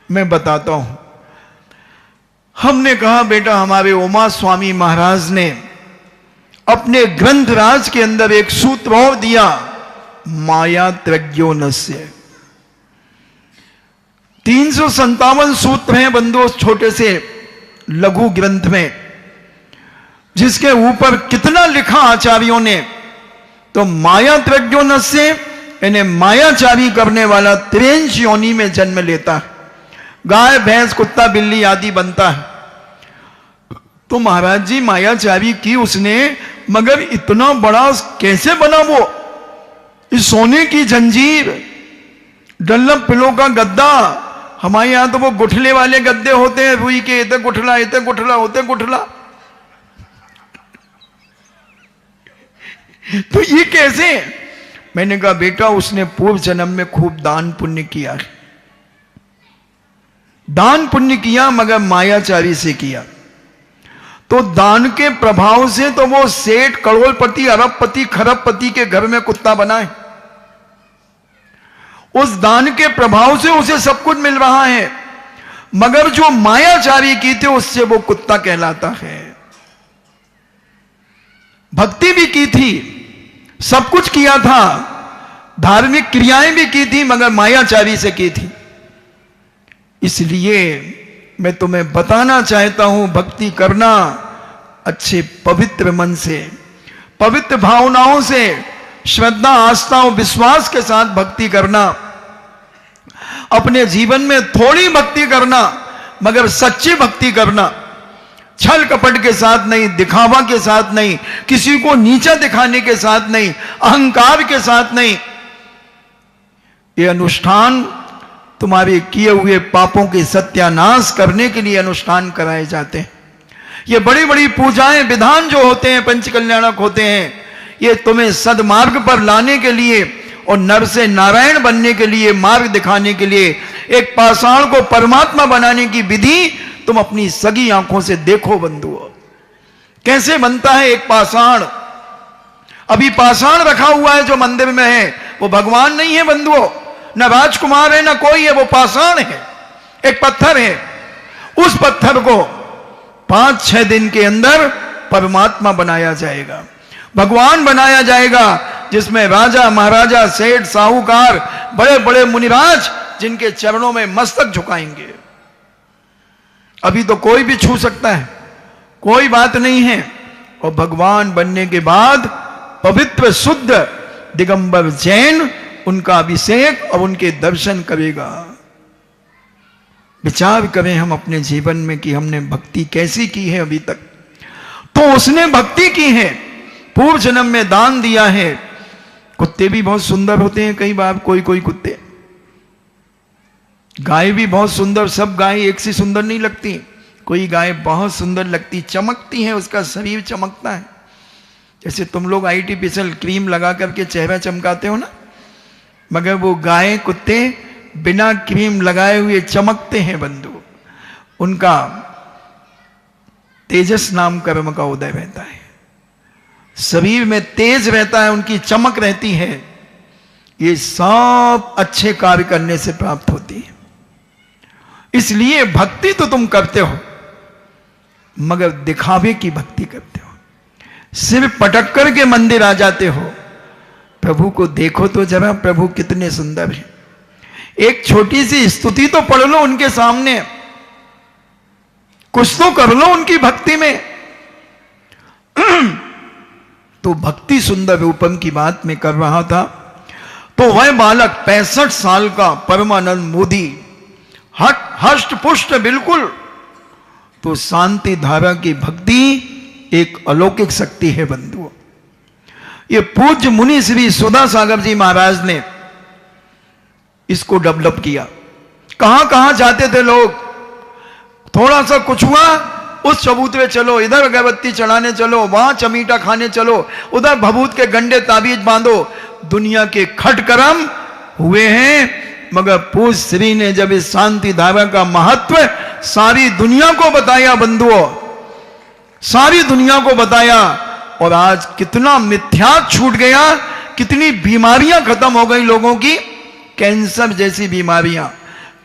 मैं बताता हूं। हमने कहा बेटा हमारे उमा स्वामी महाराज ने अपने ग्रंथराज के अंदर एक सूत्र और दिया, माया त्रज्ञोनस्य। 357 सूत्र हैं बंधु उस छोटे से लघु ग्रंथ में, जिसके ऊपर कितना लिखा आचार्यों ने। तो माया त्रज्ञोनस्य यानी मायाचारी करने वाला त्रिंश योनि में जन्म लेता है, गाय भैंस कुत्ता बिल्ली आदि बनता है। तो महाराज जी मायाचारी की उसने, मगर इतना बड़ा कैसे बना वो? इस सोने की जंजीर, डल्लम पिलो का गद्दा, हमारे यहां तो वो गुठले वाले गद्दे होते हैं रुई के, इतने गुठला होते गुठला। तो ये कैसे? मैंने कहा बेटा उसने पूर्व जन्म में खूब दान पुण्य किया, दान पुण्य किया, मगर मायाचारी से किया। तो दान के प्रभाव से तो वो सेठ करोड़पति अरबपति खरबपति के घर में कुत्ता बना है। उस दान के प्रभाव से उसे सब कुछ मिल रहा है, मगर जो मायाचारी की थी उससे वो कुत्ता कहलाता है। भक्ति भी की थी, सब कुछ किया था, धार्मिक क्रियाएं भी की थी, मगर मायाचारी से की थी। इसलिए मैं तुम्हें बताना चाहता हूं, भक्ति करना अच्छे पवित्र मन से, पवित्र भावनाओं से, श्रद्धा आस्था और विश्वास के साथ भक्ति करना। अपने जीवन में थोड़ी भक्ति करना, मगर सच्ची भक्ति करना, छल कपट के साथ नहीं, दिखावा के साथ नहीं, किसी को नीचा दिखाने के साथ नहीं, अहंकार के साथ नहीं। ये अनुष्ठान तुम्हारे किए हुए पापों के सत्यानाश करने के लिए अनुष्ठान कराए जाते हैं। ये बड़ी बड़ी पूजाएं विधान जो होते हैं, पंच कल्याणक होते हैं, ये तुम्हें सदमार्ग पर लाने के लिए और नर से नारायण बनने के लिए, मार्ग दिखाने के लिए, एक पाषाण को परमात्मा बनाने की विधि तुम अपनी सगी आंखों से देखो बंधुओं। कैसे बनता है एक पाषाण? अभी पाषाण रखा हुआ है जो मंदिर में है, वो भगवान नहीं है बंधुओं, न राजकुमार है, न कोई है, वो पाषाण है, एक पत्थर है। उस पत्थर को 5-6 दिन के अंदर परमात्मा बनाया जाएगा, भगवान बनाया जाएगा, जिसमें राजा महाराजा सेठ साहूकार बड़े बड़े मुनिराज जिनके चरणों में मस्तक झुकाएंगे। अभी तो कोई भी छू सकता है, कोई बात नहीं है। और भगवान बनने के बाद पवित्र शुद्ध दिगंबर जैन उनका अभिषेक और उनके दर्शन करेगा। विचार करें हम अपने जीवन में कि हमने भक्ति कैसी की है अभी तक। तो उसने भक्ति की है, पूर्व जन्म में दान दिया है। कुत्ते भी बहुत सुंदर होते हैं कई बार, कोई कोई कुत्ते, गाय भी बहुत सुंदर, सब गाय एक सी सुंदर नहीं लगती, कोई गाय बहुत सुंदर लगती, चमकती है, उसका शरीर चमकता है। जैसे तुम लोग आर्टिफिशियल क्रीम लगा करके चेहरा चमकाते हो ना, मगर वो गाय कुत्ते बिना क्रीम लगाए हुए चमकते हैं बंधु। उनका तेजस नाम कर्म का उदय रहता है, शरीर में तेज रहता है, उनकी चमक रहती है। ये सब अच्छे कार्य करने से प्राप्त होती है। इसलिए भक्ति तो तुम करते हो, मगर दिखावे की भक्ति करते हो, सिर्फ पटक कर के मंदिर आ जाते हो। प्रभु को देखो तो जरा, प्रभु कितने सुंदर है। एक छोटी सी स्तुति तो पढ़ लो उनके सामने, कुछ तो कर लो उनकी भक्ति में। तो भक्ति सुंदर रूपम की बात मैं कर रहा था। तो वह बालक 65 साल का परमानंद मोदी, हष्ट पुष्ट बिल्कुल तो शांति धारा की भक्ति एक अलौकिक शक्ति है बंधुओं। ये पूज्य मुनि श्री सुधा सागर जी महाराज ने इसको डेवलप किया। कहां कहां जाते थे लोग, थोड़ा सा कुछ हुआ उस चबूतरे चलो, इधर अगरबत्ती चढ़ाने चलो, वहां चमीटा खाने चलो, उधर भभूत के गंडे ताबीज बांधो। दुनिया के खटकर्म हुए हैं, मगर पूज्य श्री ने जब इस शांति धारा का महत्व सारी दुनिया को बताया बंधुओं, सारी दुनिया को बताया, और आज कितना मिथ्या छूट गया, कितनी बीमारियां खत्म हो गई लोगों की। कैंसर जैसी बीमारियां,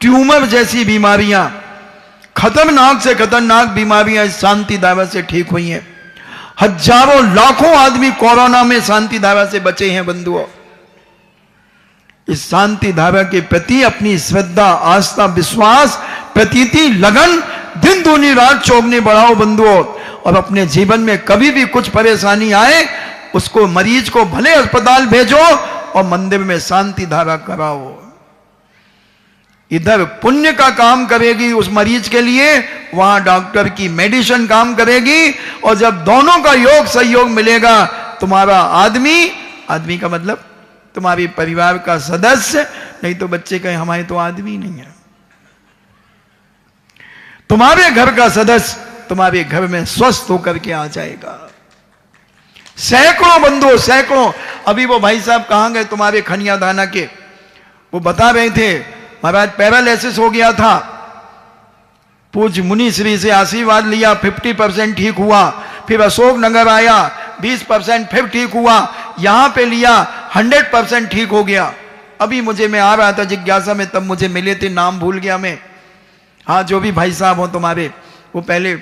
ट्यूमर जैसी बीमारियां, खतरनाक से खतरनाक बीमारियां इस शांति धारा से ठीक हुई हैं। हजारों लाखों आदमी कोरोना में शांति धारा से बचे हैं बंधुओं। इस शांति धारा के प्रति अपनी श्रद्धा, आस्था, विश्वास, प्रतीति, लगन दिन दूनी रात चौगनी बढ़ाओ बंधुओं। और अपने जीवन में कभी भी कुछ परेशानी आए, उसको मरीज को भले अस्पताल भेजो और मंदिर में शांति धारा कराओ। इधर पुण्य का काम करेगी उस मरीज के लिए, वहां डॉक्टर की मेडिसिन काम करेगी। और जब दोनों का योग सहयोग मिलेगा, तुम्हारा आदमी का मतलब तुम्हारे परिवार का सदस्य, नहीं तो बच्चे कहे हमारे तो आदमी नहीं है, तुम्हारे घर का सदस्य तुम्हारे घर में स्वस्थ होकर के आ जाएगा। सैकड़ों बंधु, सैकड़ों। अभी वो भाई साहब कहां गए तुम्हारे खनिया दाना के, वो बता रहे थे महाराज पैरालिसिस हो गया था, पूज्य मुनि श्री से आशीर्वाद लिया, 50% ठीक हुआ। फिर अशोक नगर आया, 20% फिर ठीक हुआ। यहां पे लिया, 100% ठीक हो गया। अभी मैं आ रहा था जिज्ञासा में, तब मुझे मिले थे, नाम भूल गया मैं। हाँ, जो भी भाई साहब हो तुम्हारे, वो पहले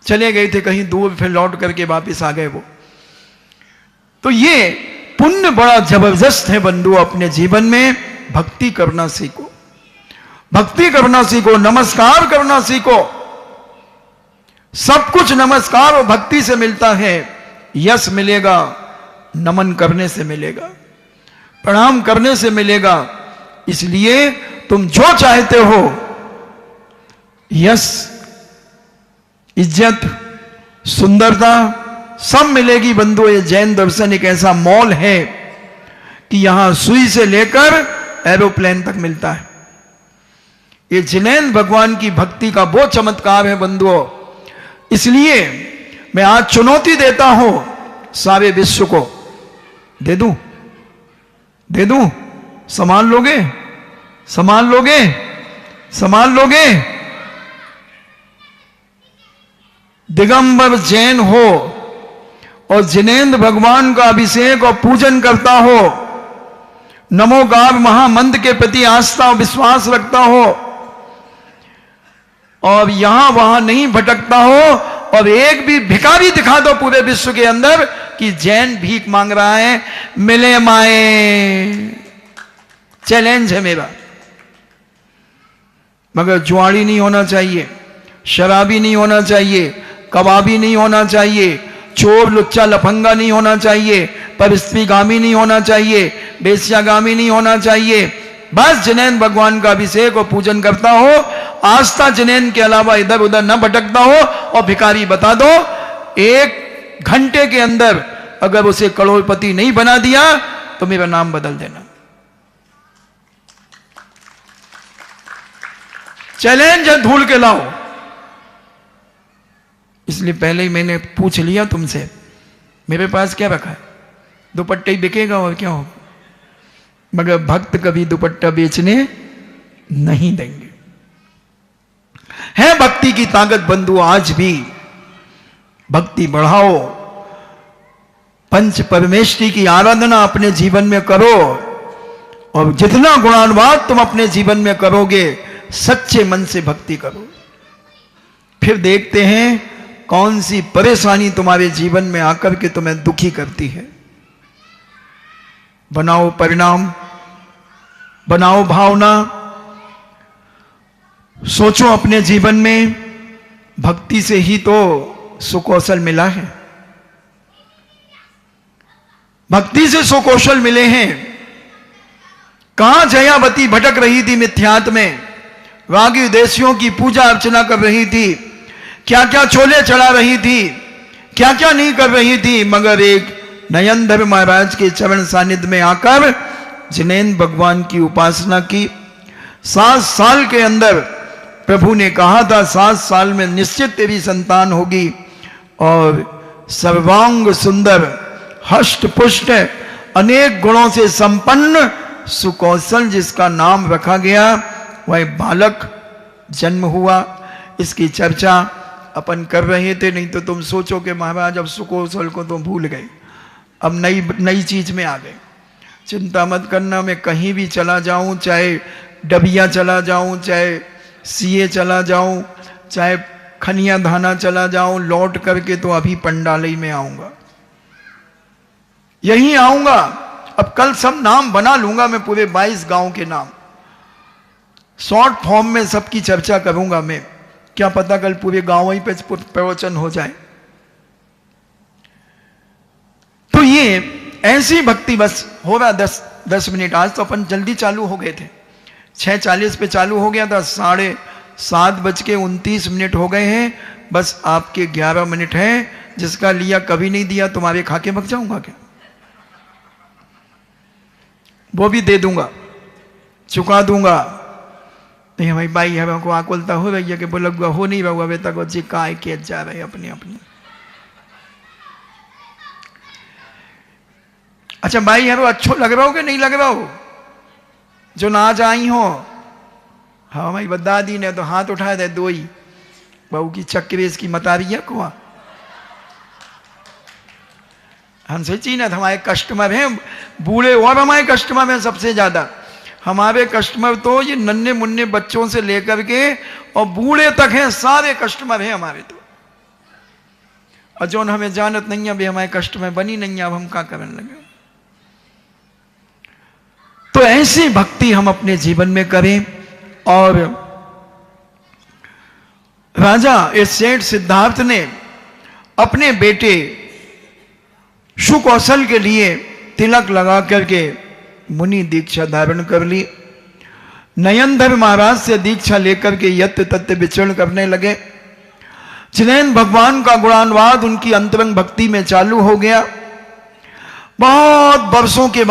चले गए थे कहीं दूर, फिर लौट करके वापिस आ गए वो। तो ये पुण्य बड़ा जबरदस्त है बंधु। अपने जीवन में भक्ति करना सीखो, भक्ति करना सीखो, नमस्कार करना सीखो। सब कुछ नमस्कार और भक्ति से मिलता है। यश मिलेगा नमन करने से मिलेगा, प्रणाम करने से मिलेगा। इसलिए तुम जो चाहते हो, यश, इज्जत, सुंदरता सब मिलेगी बंधु। ये जैन दर्शन एक ऐसा मॉल है कि यहां सुई से लेकर एरोप्लेन तक मिलता है। ये जिनेंद्र भगवान की भक्ति का वो चमत्कार है बंधुओं। इसलिए मैं आज चुनौती देता हूं सारे विश्व को, दे दूं, संभाल लोगे, संभाल लोगे, संभाल लोगे। दिगंबर जैन हो और जिनेंद्र भगवान का अभिषेक और पूजन करता हो, नमोकार महामंत्र के प्रति आस्था और विश्वास रखता हो, और यहां वहां नहीं भटकता हो, और एक भी भिखारी दिखा दो पूरे विश्व के अंदर कि जैन भीख मांग रहा है, मिले माए। चैलेंज है मेरा। मगर जुआड़ी नहीं होना चाहिए, शराबी नहीं होना चाहिए, कबाबी नहीं होना चाहिए, चोर लुच्चा लफंगा नहीं होना चाहिए, परिस्त्रीगामी नहीं होना चाहिए, बेस्यागामी नहीं होना चाहिए। बस जिनेंद्र भगवान का अभिषेक और पूजन करता हो, आस्था जिनेंद्र के अलावा इधर उधर न भटकता हो। और भिखारी बता दो, 1 घंटे के अंदर अगर उसे करोड़पति नहीं बना दिया तो मेरा नाम बदल देना। चैलेंज है, ढूंढ के लाओ। इसलिए पहले ही मैंने पूछ लिया तुमसे, मेरे पास क्या रखा है, दुपट्टे ही बिकेगा और क्या होगा। मगर भक्त कभी दुपट्टा बेचने नहीं देंगे। है भक्ति की ताकत बंधु, आज भी भक्ति बढ़ाओ, पंच परमेश्वरी की आराधना अपने जीवन में करो, और जितना गुणानुवाद तुम अपने जीवन में करोगे, सच्चे मन से भक्ति करो। फिर देखते हैं कौन सी परेशानी तुम्हारे जीवन में आकर के तुम्हें दुखी करती है। बनाओ परिणाम, बनाओ भावना, सोचो अपने जीवन में भक्ति से ही तो सुकौशल मिला है, भक्ति से सुकौशल मिले हैं। कहां जयावती भटक रही थी मिथ्यात्व में, रागी देशियों की पूजा अर्चना कर रही थी, क्या क्या चोले चढ़ा रही थी, क्या क्या नहीं कर रही थी, मगर एक नयनधर महाराज के चरण सानिध्य में आकर जिनेंद्र भगवान की उपासना की। 7 साल के अंदर प्रभु ने कहा था 7 साल में निश्चित तेरी संतान होगी, और सर्वांग सुंदर, हष्ट पुष्ट, अनेक गुणों से संपन्न सुकौशल जिसका नाम रखा गया, वह बालक जन्म हुआ। इसकी चर्चा अपन कर रहे थे। नहीं तो तुम सोचो कि महाराज अब सुकौशल को तो भूल गए, अब नई चीज में आ गए। चिंता मत करना, मैं कहीं भी चला जाऊं, चाहे डबिया चला जाऊं, चाहे सीए चला जाऊं, चाहे खनिया धाना चला जाऊं, लौट करके तो अभी पंडाली में आऊंगा, यहीं आऊंगा। अब कल सब नाम बना लूंगा मैं, पूरे 22 गांव के नाम शॉर्ट फॉर्म में सबकी चर्चा करूंगा मैं। क्या पता कल पूरे गांव ही पे प्रवचन हो जाए। तो ये ऐसी भक्ति बस हो रहा 10 मिनट। आज तो अपन जल्दी चालू हो गए थे, 6:40 पे चालू हो गया था, 7:29 हो गए हैं। बस आपके 11 मिनट हैं, जिसका लिया कभी नहीं दिया तुम्हारे खा के भग जाऊंगा क्या? वो भी दे दूंगा, चुका दूंगा। नहीं भाई भाई हमको आकुलता हो रही है कि बोला हो नहीं रहा अभी तक बच्चे काय के जा रहे अपने अपने। अच्छा भाई यारो अच्छो लग रहा हो कि नहीं लग रहा हो जो ना आज आई हो? हाँ भाई बता दी ने तो हाथ उठाए दे दो ही। बहू की चक्रेस की मतारिया को हमसे चीन है, हमारे कस्टमर हैं बूढ़े और हमारे कस्टमर हैं सबसे ज्यादा। हमारे कस्टमर तो ये नन्हे मुन्ने बच्चों से लेकर के और बूढ़े तक हैं, सारे कस्टमर हैं हमारे तो। और जो हमें जानत नहीं है अभी हमारे कस्टमर बनी नहीं है, अब हम क्या करने लगे। तो ऐसी भक्ति हम अपने जीवन में करें। और राजा इस सेठ सिद्धार्थ ने अपने बेटे सुकौशल के लिए तिलक लगा करके मुनि दीक्षा धारण कर ली। नयनधर महाराज से दीक्षा लेकर के यत्त तत्व विचरण करने लगे। जिनेंद्र भगवान का गुणानुवाद उनकी अंतरंग भक्ति में चालू हो गया। बहुत वर्षों के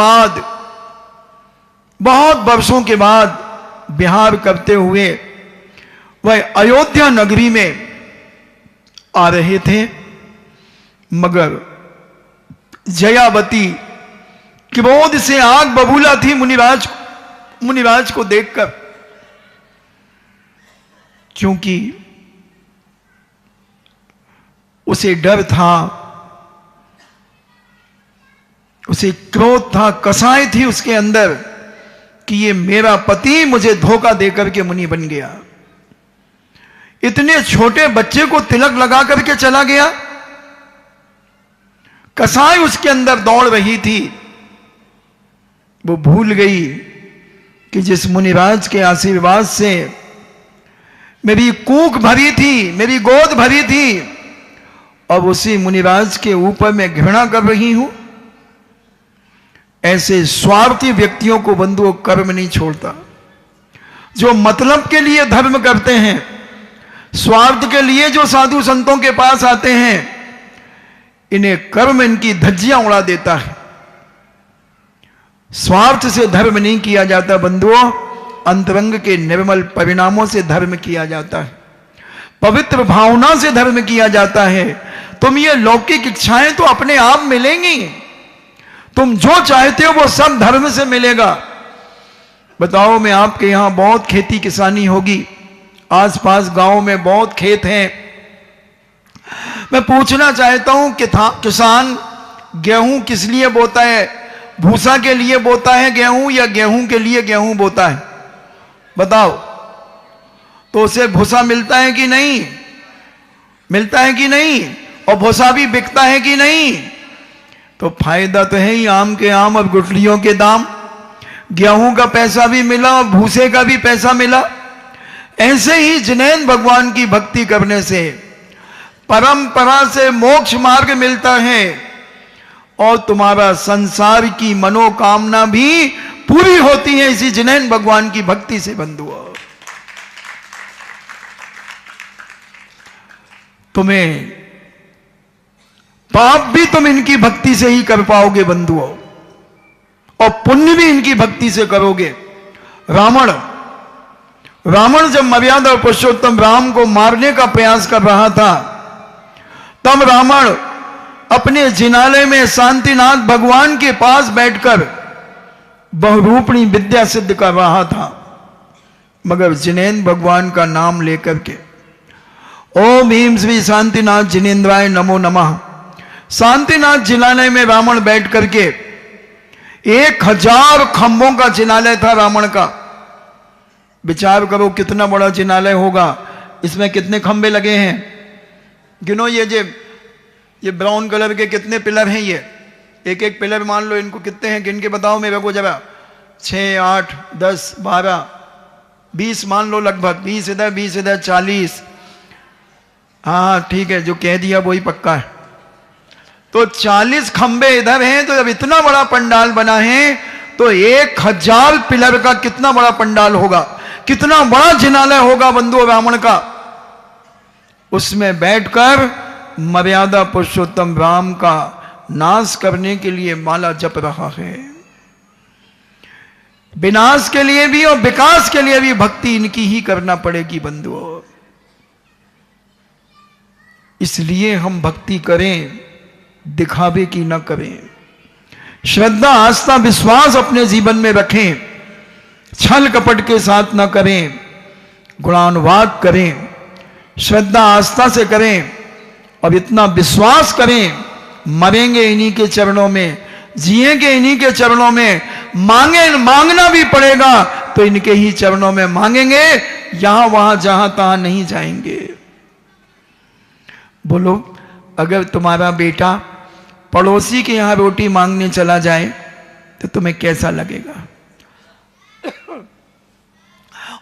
बाद बिहार करते हुए वह अयोध्या नगरी में आ रहे थे, मगर जयावती क्रोध से आग बबूला थी मुनिराज को देखकर, क्योंकि उसे डर था, उसे क्रोध था, कसाई थी उसके अंदर कि ये मेरा पति मुझे धोखा देकर के मुनि बन गया। इतने छोटे बच्चे को तिलक लगा करके चला गया। कसाई उसके अंदर दौड़ रही थी। वो भूल गई कि जिस मुनिराज के आशीर्वाद से मेरी कूक भरी थी, मेरी गोद भरी थी, अब उसी मुनिराज के ऊपर मैं घृणा कर रही हूं। ऐसे स्वार्थी व्यक्तियों को बंधुओं कर्म नहीं छोड़ता। जो मतलब के लिए धर्म करते हैं, स्वार्थ के लिए जो साधु संतों के पास आते हैं, इन्हें कर्म इनकी धज्जियां उड़ा देता है। स्वार्थ से धर्म नहीं किया जाता बंधुओं, अंतरंग के निर्मल परिणामों से धर्म किया जाता है, पवित्र भावना से धर्म किया जाता है। तुम ये लौकिक इच्छाएं तो अपने आप मिलेंगी, तुम जो चाहते हो वो सब धर्म से मिलेगा। बताओ, मैं आपके यहां बहुत खेती किसानी होगी, आसपास गांव में बहुत खेत हैं। मैं पूछना चाहता हूं कि किसान गेहूं किस लिए बोता है? भूसा के लिए बोता है गेहूं या गेहूं के लिए गेहूं बोता है? बताओ। तो उसे भूसा मिलता है कि नहीं? मिलता है कि नहीं? और भूसा भी बिकता है कि नहीं? तो फायदा तो है ही, आम के आम और गुठलियों के दाम। गेहूं का पैसा भी मिला और भूसे का भी पैसा मिला। ऐसे ही जिनेंद्र भगवान की भक्ति करने से परंपरा से मोक्ष मार्ग मिलता है और तुम्हारा संसार की मनोकामना भी पूरी होती है इसी जिनेंद्र भगवान की भक्ति से बंधुओं। तुम्हें पाप भी तुम इनकी भक्ति से ही कर पाओगे बंधुओं, और पुण्य भी इनकी भक्ति से करोगे। रावण जब मर्यादा पुरुषोत्तम राम को मारने का प्रयास कर रहा था, तब रावण अपने जिनालय में शांतिनाथ भगवान के पास बैठकर बहुरूपणी विद्या सिद्ध कर रहा था, मगर जिनेन्द्र भगवान का नाम लेकर के ओम ह्रीं श्री शांतिनाथ जिनेन्द्राय नमो नमः, शांतिनाथ जिनालय में रावण बैठ करके 1000 खंभों का जिनालय था रावण का। विचार करो कितना बड़ा जिनालय होगा, इसमें कितने खंभे लगे हैं, गिनो। ये ब्राउन कलर के कितने पिलर हैं, ये एक एक पिलर मान लो इनको कितने हैं, गिन के बताओ मेरे को जरा। 6, 8, 10, 12, 20 मान लो लगभग, 20 इधर 20 इधर 40। हाँ ठीक है, जो कह दिया वही पक्का है। तो 40 खंबे इधर हैं, तो जब इतना बड़ा पंडाल बना है तो 1000 पिलर का कितना बड़ा पंडाल होगा, कितना बड़ा जिनालय होगा बंधुओं रावण का। उसमें बैठकर मर्यादा पुरुषोत्तम राम का नाश करने के लिए माला जप रहा है। विनाश के लिए भी और विकास के लिए भी भक्ति इनकी ही करना पड़ेगी बंधुओं। इसलिए हम भक्ति करें, दिखावे की न करें। श्रद्धा आस्था विश्वास अपने जीवन में रखें, छल कपट के साथ न करें, गुणानुवाद करें, श्रद्धा आस्था से करें और इतना विश्वास करें मरेंगे इन्हीं के चरणों में, जिएंगे इन्हीं के चरणों में, मांगना भी पड़ेगा तो इनके ही चरणों में मांगेंगे, यहां वहां जहां तहां नहीं जाएंगे। बोलो, अगर तुम्हारा बेटा पड़ोसी के यहां रोटी मांगने चला जाए तो तुम्हें कैसा लगेगा?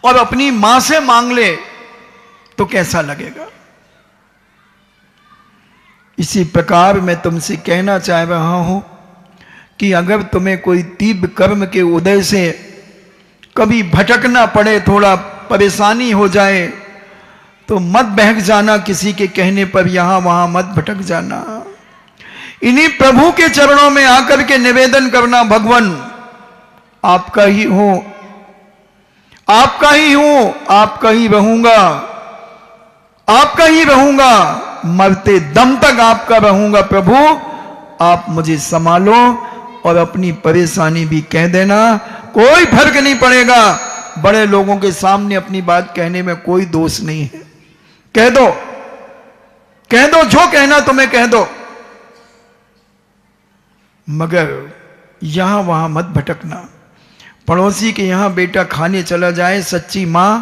और अपनी मां से मांग ले तो कैसा लगेगा? इसी प्रकार मैं तुमसे कहना चाह रहा हूं कि अगर तुम्हें कोई तीव्र कर्म के उदय से कभी भटकना पड़े, थोड़ा परेशानी हो जाए, तो मत बहक जाना किसी के कहने पर, यहां वहां मत भटक जाना। इन्हीं प्रभु के चरणों में आकर के निवेदन करना, भगवान आपका ही हूं, आपका ही हूं, आपका ही रहूंगा, आपका ही रहूंगा, मरते दम तक आपका रहूंगा प्रभु, आप मुझे संभालो। और अपनी परेशानी भी कह देना, कोई फर्क नहीं पड़ेगा। बड़े लोगों के सामने अपनी बात कहने में कोई दोष नहीं है, कह दो, कह दो, जो कहना तुम्हें कह दो, मगर यहां वहां मत भटकना। पड़ोसी के यहां बेटा खाने चला जाए, सच्ची मां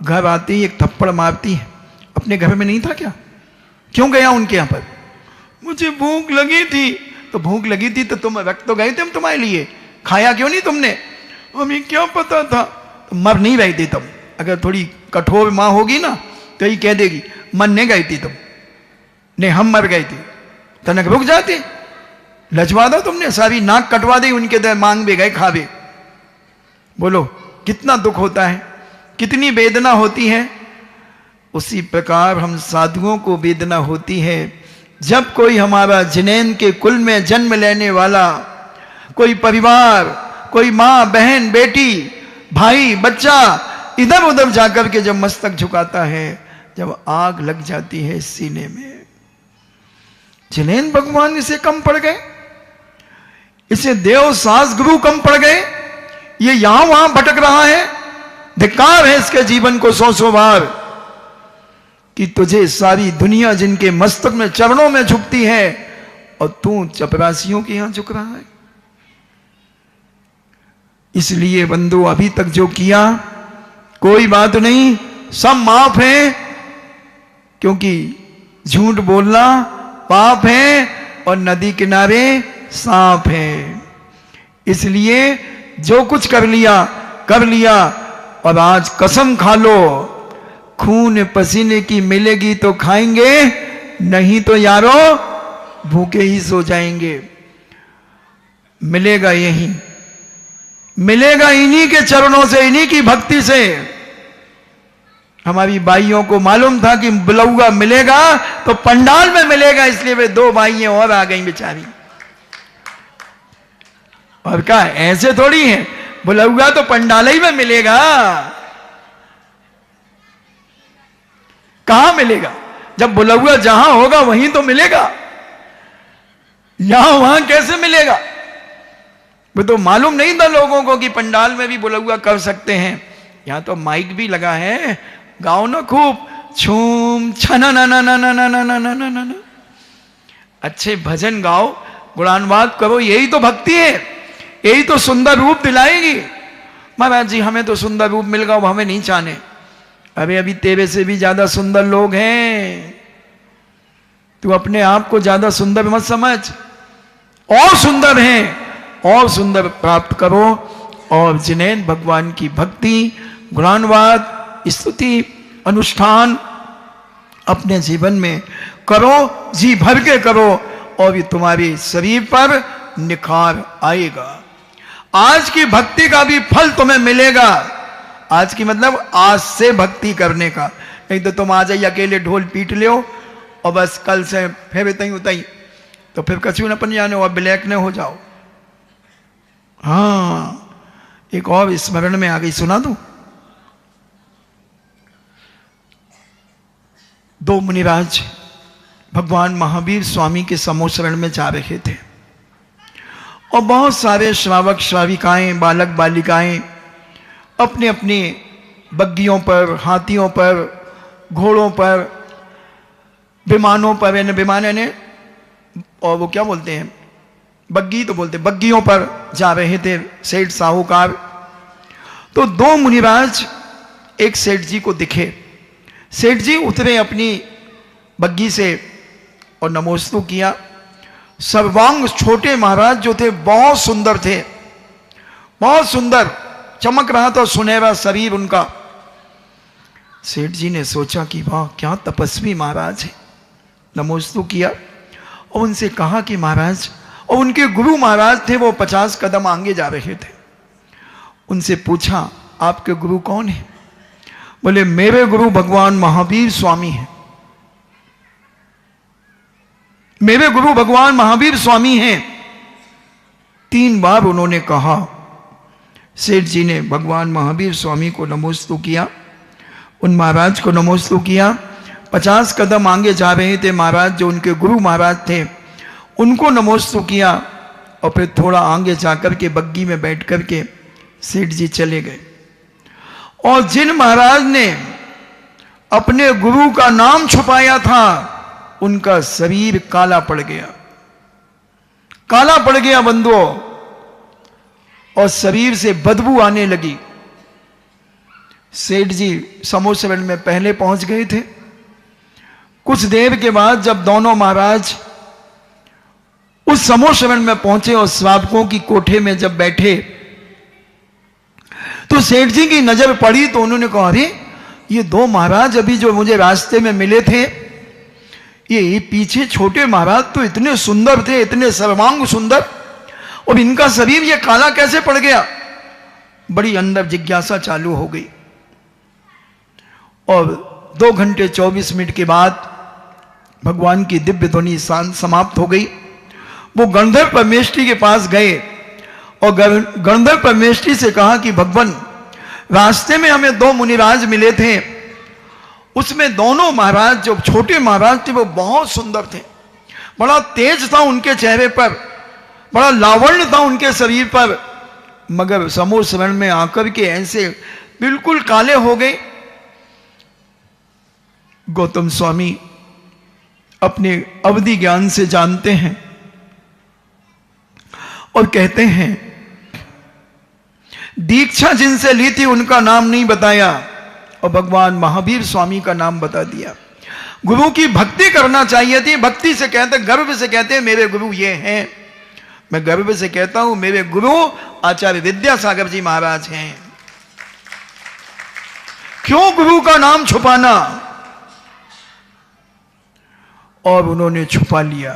घर आती ही एक थप्पड़ मारती है। अपने घर में नहीं था क्या? क्यों गया उनके यहां पर? मुझे भूख लगी थी। तो भूख लगी थी तो तुम रख तो गए थे हम तुम्हारे लिए, खाया क्यों नहीं तुमने? हमें क्या पता था। तो मर नहीं रही थी तुम। अगर थोड़ी कठोर मां होगी ना तो ही कह देगी मरने गई थी तुम, नहीं हम मर गए थे, तनक रुक जाते। लजवा दो तुमने, सारी नाक कटवा दी उनके, दर मांग भी गए खावे। बोलो कितना दुख होता है, कितनी वेदना होती है। उसी प्रकार हम साधुओं को वेदना होती है जब कोई हमारा जिनेन्द्र के कुल में जन्म लेने वाला कोई परिवार, कोई मां बहन बेटी भाई बच्चा इधर उधर जाकर के जब मस्तक झुकाता है, जब आग लग जाती है सीने में। जिनेन्द्र भगवान इसे कम पड़ गए, इसे देव सास गुरु कम पड़ गए, ये यहां वहां भटक रहा है। धिक्कार है इसके जीवन को 100 बार कि तुझे सारी दुनिया जिनके मस्तक में चरणों में झुकती है और तू चपरासियों के यहां झुक रहा है। इसलिए बंधु अभी तक जो किया कोई बात नहीं, सब माफ है, क्योंकि झूठ बोलना पाप है और नदी किनारे सांप है। इसलिए जो कुछ कर लिया कर लिया, और आज कसम खा लो खून पसीने की मिलेगी तो खाएंगे, नहीं तो यारो भूखे ही सो जाएंगे। मिलेगा यही, मिलेगा इन्हीं के चरणों से, इन्हीं की भक्ति से। हमारी बाइयों को मालूम था कि बुलौआ मिलेगा तो पंडाल में मिलेगा, इसलिए वे 2 बाइयां और आ गई बेचारी। और क्या ऐसे थोड़ी है, बुलौआ तो पंडाल ही में मिलेगा, कहां मिलेगा? जब बुलौआ जहां होगा वहीं तो मिलेगा, यहां वहां कैसे मिलेगा? वो तो मालूम नहीं था लोगों को कि पंडाल में भी बुलौआ कर सकते हैं। यहां तो माइक भी लगा है, गाओ ना खूब, छूम छना ना ना ना ना ना ना ना ना ना ना, अच्छे भजन गाओ, गुणानुवाद करो, यही तो भक्ति है, यही तो सुंदर रूप दिलाएगी। महाराज जी हमें तो सुंदर रूप मिल गया, हमें नहीं चाहने। अरे अभी तेरे से भी ज्यादा सुंदर लोग हैं, तू अपने आप को ज्यादा सुंदर मत समझ, और सुंदर हैं, और सुंदर प्राप्त करो। और जिन्हें भगवान की भक्ति, गुणानुवाद, स्तुति, अनुष्ठान अपने जीवन में करो, जी भर के करो, और ये तुम्हारे शरीर पर निखार आएगा। आज की भक्ति का भी फल तुम्हें मिलेगा। आज की मतलब आज से भक्ति करने का, नहीं तो तुम आज ही अकेले ढोल पीट लो और बस कल से फिर इतनी उतई, तो फिर कछु न पन जाने और ब्लैक न हो जाओ। हाँ, एक और स्मरण में आ गई, सुना दूं। 2 मुनिराज भगवान महावीर स्वामी के समोशरण में जा रहे थे, और बहुत सारे श्रावक श्राविकाएं, बालक बालिकाएं अपने अपने बग्गियों पर, हाथियों पर, घोड़ों पर, विमानों पर, यानी विमान यानी और वो क्या बोलते हैं, बग्गी तो बोलते, बग्गियों पर जा रहे थे सेठ साहूकार। तो 2 मुनिराज एक सेठ जी को दिखे। सेठ जी उतरे अपनी बग्गी से और नमोस्तु किया। सर्वांग छोटे महाराज जो थे बहुत सुंदर थे, बहुत सुंदर चमक रहा था सुनहरा शरीर उनका। सेठ जी ने सोचा कि वाह क्या तपस्वी महाराज है, नमोस्तु किया और उनसे कहा कि महाराज, और उनके गुरु महाराज थे वो 50 कदम आगे जा रहे थे। उनसे पूछा आपके गुरु कौन है? बोले मेरे गुरु भगवान महावीर स्वामी हैं। मेरे गुरु भगवान महावीर स्वामी हैं। 3 बार उन्होंने कहा। सेठ जी ने भगवान महावीर स्वामी को नमोस्तु किया, उन महाराज को नमोस्तु किया। 50 कदम आगे जा रहे थे महाराज जो उनके गुरु महाराज थे, उनको नमोस्तु किया, और फिर थोड़ा आगे जाकर के बग्गी में बैठ करके सेठ जी चले गए। और जिन महाराज ने अपने गुरु का नाम छुपाया था उनका शरीर काला पड़ गया, काला पड़ गया बंधुओं, और शरीर से बदबू आने लगी। सेठ जी समोशरण में पहले पहुंच गए थे। कुछ देर के बाद जब दोनों महाराज उस समोशरण में पहुंचे और श्रावकों की कोठे में जब बैठे, तो सेठ जी की नजर पड़ी तो उन्होंने कहा अरे ये 2 महाराज अभी जो मुझे रास्ते में मिले थे, ये पीछे छोटे महाराज तो इतने सुंदर थे, इतने सर्वांग सुंदर, और इनका शरीर ये काला कैसे पड़ गया? बड़ी अंदर जिज्ञासा चालू हो गई। और 2 घंटे 24 मिनट के बाद भगवान की दिव्य ध्वनि समाप्त हो गई। वो गंधर्व परमेष्ठी के पास गए और गंधर्व परमेष्ठी से कहा कि भगवान रास्ते में हमें 2 मुनिराज मिले थे, उसमें दोनों महाराज जो छोटे महाराज थे वो बहुत सुंदर थे, बड़ा तेज था उनके चेहरे पर, बड़ा लावण्य था उनके शरीर पर, मगर समोशरण में आकर के ऐसे बिल्कुल काले हो गए। गौतम स्वामी अपने अवधि ज्ञान से जानते हैं और कहते हैं दीक्षा जिनसे ली थी उनका नाम नहीं बताया और भगवान महावीर स्वामी का नाम बता दिया। गुरु की भक्ति करना चाहिए थी, भक्ति से कहते, गर्व से कहते हैं मेरे गुरु ये हैं। मैं गर्व से कहता हूं मेरे गुरु आचार्य विद्यासागर जी महाराज हैं। क्यों गुरु का नाम छुपाना? और उन्होंने छुपा लिया,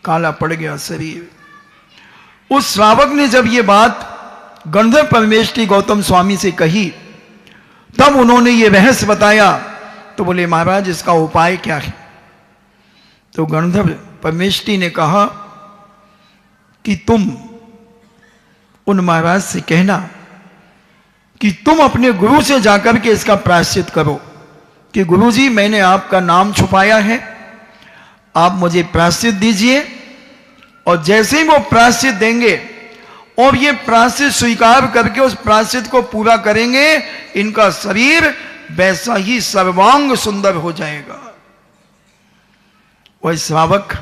काला पड़ गया शरीर। उस श्रावक ने जब ये बात गंधर्व परमेष्ठी गौतम स्वामी से कही तब उन्होंने ये रहस्य बताया। तो बोले महाराज इसका उपाय क्या है? तो गंधर्व परमेष्टि ने कहा कि तुम उन महाराज से कहना कि तुम अपने गुरु से जाकर के इसका प्रायश्चित करो कि गुरुजी मैंने आपका नाम छुपाया है, आप मुझे प्रायश्चित दीजिए। और जैसे ही वो प्रायश्चित देंगे और ये प्रायश्चित स्वीकार करके उस प्रायश्चित को पूरा करेंगे, इनका शरीर वैसा ही सर्वांग सुंदर हो जाएगा। वह श्रावक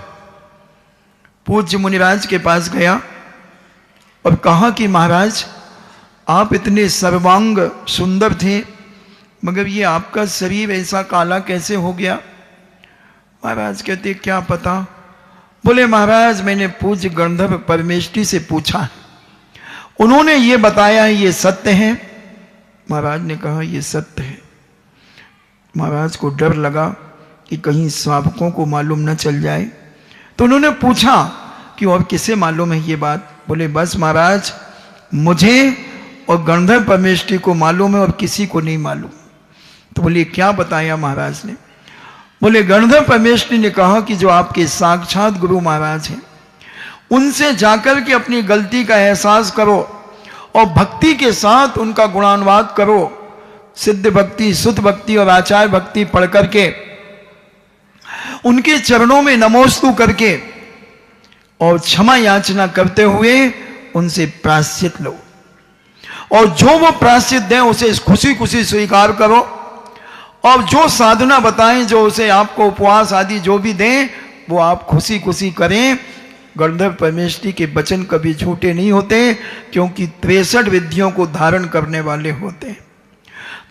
पूज्य मुनिराज के पास गया और कहा कि महाराज आप इतने सर्वांग सुंदर थे, मगर ये आपका शरीर ऐसा काला कैसे हो गया? महाराज कहते क्या पता। बोले महाराज मैंने पूज्य गंधर्व परमेष्टि से पूछा, उन्होंने ये बताया है ये सत्य है। महाराज ने कहा ये सत्य है। महाराज को डर लगा कि कहीं श्रावकों को मालूम न चल जाए, तो उन्होंने पूछा कि और किसे मालूम है ये बात? बोले बस महाराज मुझे और गंधर्व परमेष्टि को मालूम है और किसी को नहीं मालूम। तो बोले क्या बताया महाराज ने? बोले गंधर्व परमेष्टि ने कहा कि जो आपके साक्षात गुरु महाराज हैं उनसे जाकर के अपनी गलती का एहसास करो और भक्ति के साथ उनका गुणानुवाद करो। सिद्ध भक्ति, शुद्ध भक्ति और आचार्य भक्ति पढ़ करके उनके चरणों में नमोस्तु करके और क्षमा याचना करते हुए उनसे प्रायश्चित लो। और जो वो प्रायश्चित दें उसे खुशी खुशी स्वीकार करो। और जो साधना बताएं, जो उसे आपको उपवास आदि जो भी दें, वो आप खुशी खुशी करें। गंधर्व परमेष्टि के वचन कभी झूठे नहीं होते, क्योंकि 63 विधियों को धारण करने वाले होते हैं,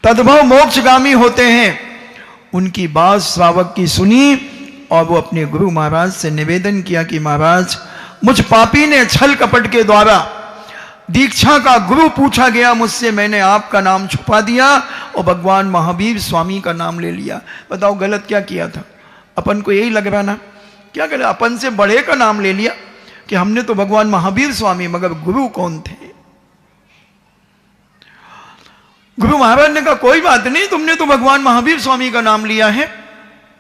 तद्भव मोक्षगामी होते हैं। उनकी बात श्रावक की सुनी और वो अपने गुरु महाराज से निवेदन किया कि महाराज मुझ पापी ने छल कपट के द्वारा दीक्षा का गुरु पूछा गया मुझसे, मैंने आपका नाम छुपा दिया और भगवान महावीर स्वामी का नाम ले लिया। बताओ गलत क्या किया था? अपन को यही लग रहा ना, क्या करे अपन से बड़े का नाम ले लिया कि हमने तो भगवान महावीर स्वामी, मगर गुरु कौन थे? गुरु महाराज ने कहा कोई बात नहीं, तुमने तो भगवान महावीर स्वामी का नाम लिया है।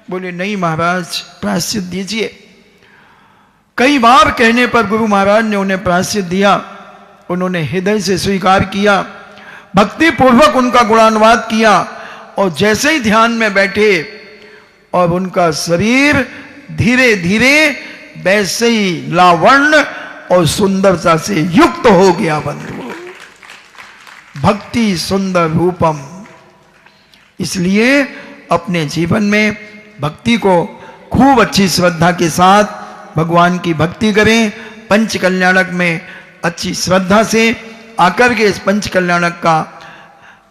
बोले नहीं महाराज प्रायश्चित दीजिए। कई बार कहने पर गुरु महाराज ने उन्हें प्रायश्चित दिया। उन्होंने हृदय से स्वीकार किया, भक्ति पूर्वक उनका गुणानुवाद किया और जैसे ही ध्यान में बैठे और उनका शरीर धीरे धीरे वैसे ही लावण्य और सुंदरता से युक्त हो गया। बंधु भक्ति सुंदर रूपम। इसलिए अपने जीवन में भक्ति को खूब अच्छी श्रद्धा के साथ भगवान की भक्ति करें। पंच कल्याणक में अच्छी श्रद्धा से आकर के इस पंच कल्याणक का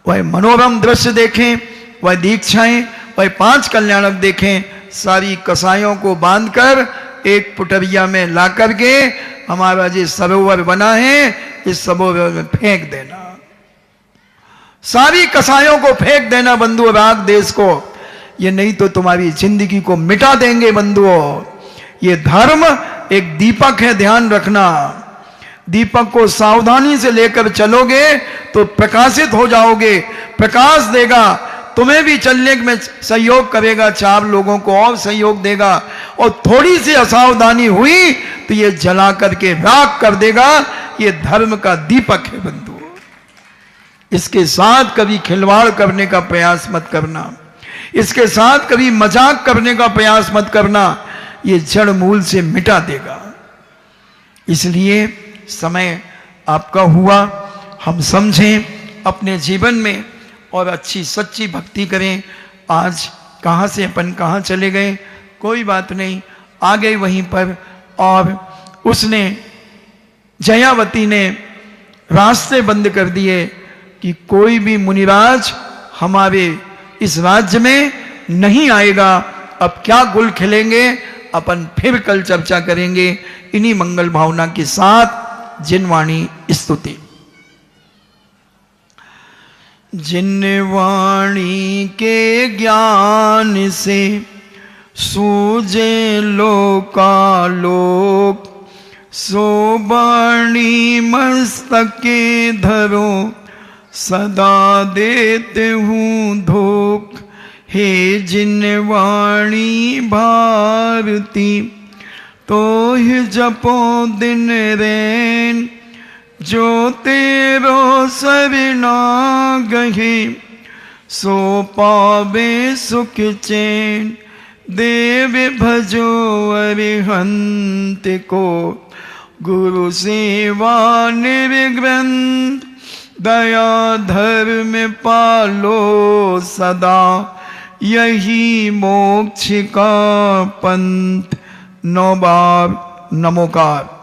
वह मनोरम दृश्य देखें, वह दीक्षाएं, वह 5 कल्याणक देखें। सारी कसायों को बांधकर एक पुटरिया में ला करके हमारा जो सरोवर बना है इस सरोवर में फेंक देना। सारी कसायों को फेंक देना बंधुओं, राग देश को। ये नहीं तो तुम्हारी जिंदगी को मिटा देंगे बंधुओं। ये धर्म एक दीपक है, ध्यान रखना। दीपक को सावधानी से लेकर चलोगे तो प्रकाशित हो जाओगे, प्रकाश देगा, तुम्हें भी चलने में सहयोग करेगा, 4 लोगों को और सहयोग देगा। और थोड़ी सी असावधानी हुई तो ये जला करके राख कर देगा। ये धर्म का दीपक है बंधु, इसके साथ कभी खिलवाड़ करने का प्रयास मत करना, इसके साथ कभी मजाक करने का प्रयास मत करना। ये जड़ मूल से मिटा देगा। इसलिए समय आपका हुआ, हम समझें अपने जीवन में और अच्छी सच्ची भक्ति करें। आज कहाँ से अपन कहाँ चले गए कोई बात नहीं, आ गए वहीं पर। और उसने जयावती ने रास्ते बंद कर दिए कि कोई भी मुनिराज हमारे इस राज्य में नहीं आएगा। अब क्या गुल खिलेंगे अपन फिर कल चर्चा करेंगे। इन्हीं मंगल भावना के साथ जिनवाणी स्तुति। जिनवाणी के ज्ञान से सूझे लोकालोक, सो वाणी मस्तके धरो सदा देते हूँ धोख, हे जिन वाणी भारती, तो ही जपो दिन रैन, जो तेरो सरना गहे, सो पावे सुख चैन। देव भजो अरिहंत को, गुरु सेवा निर्ग्रंथ, दया धर्म पालो सदा, यही मोक्ष का पंथ। 9 बार नमोकार।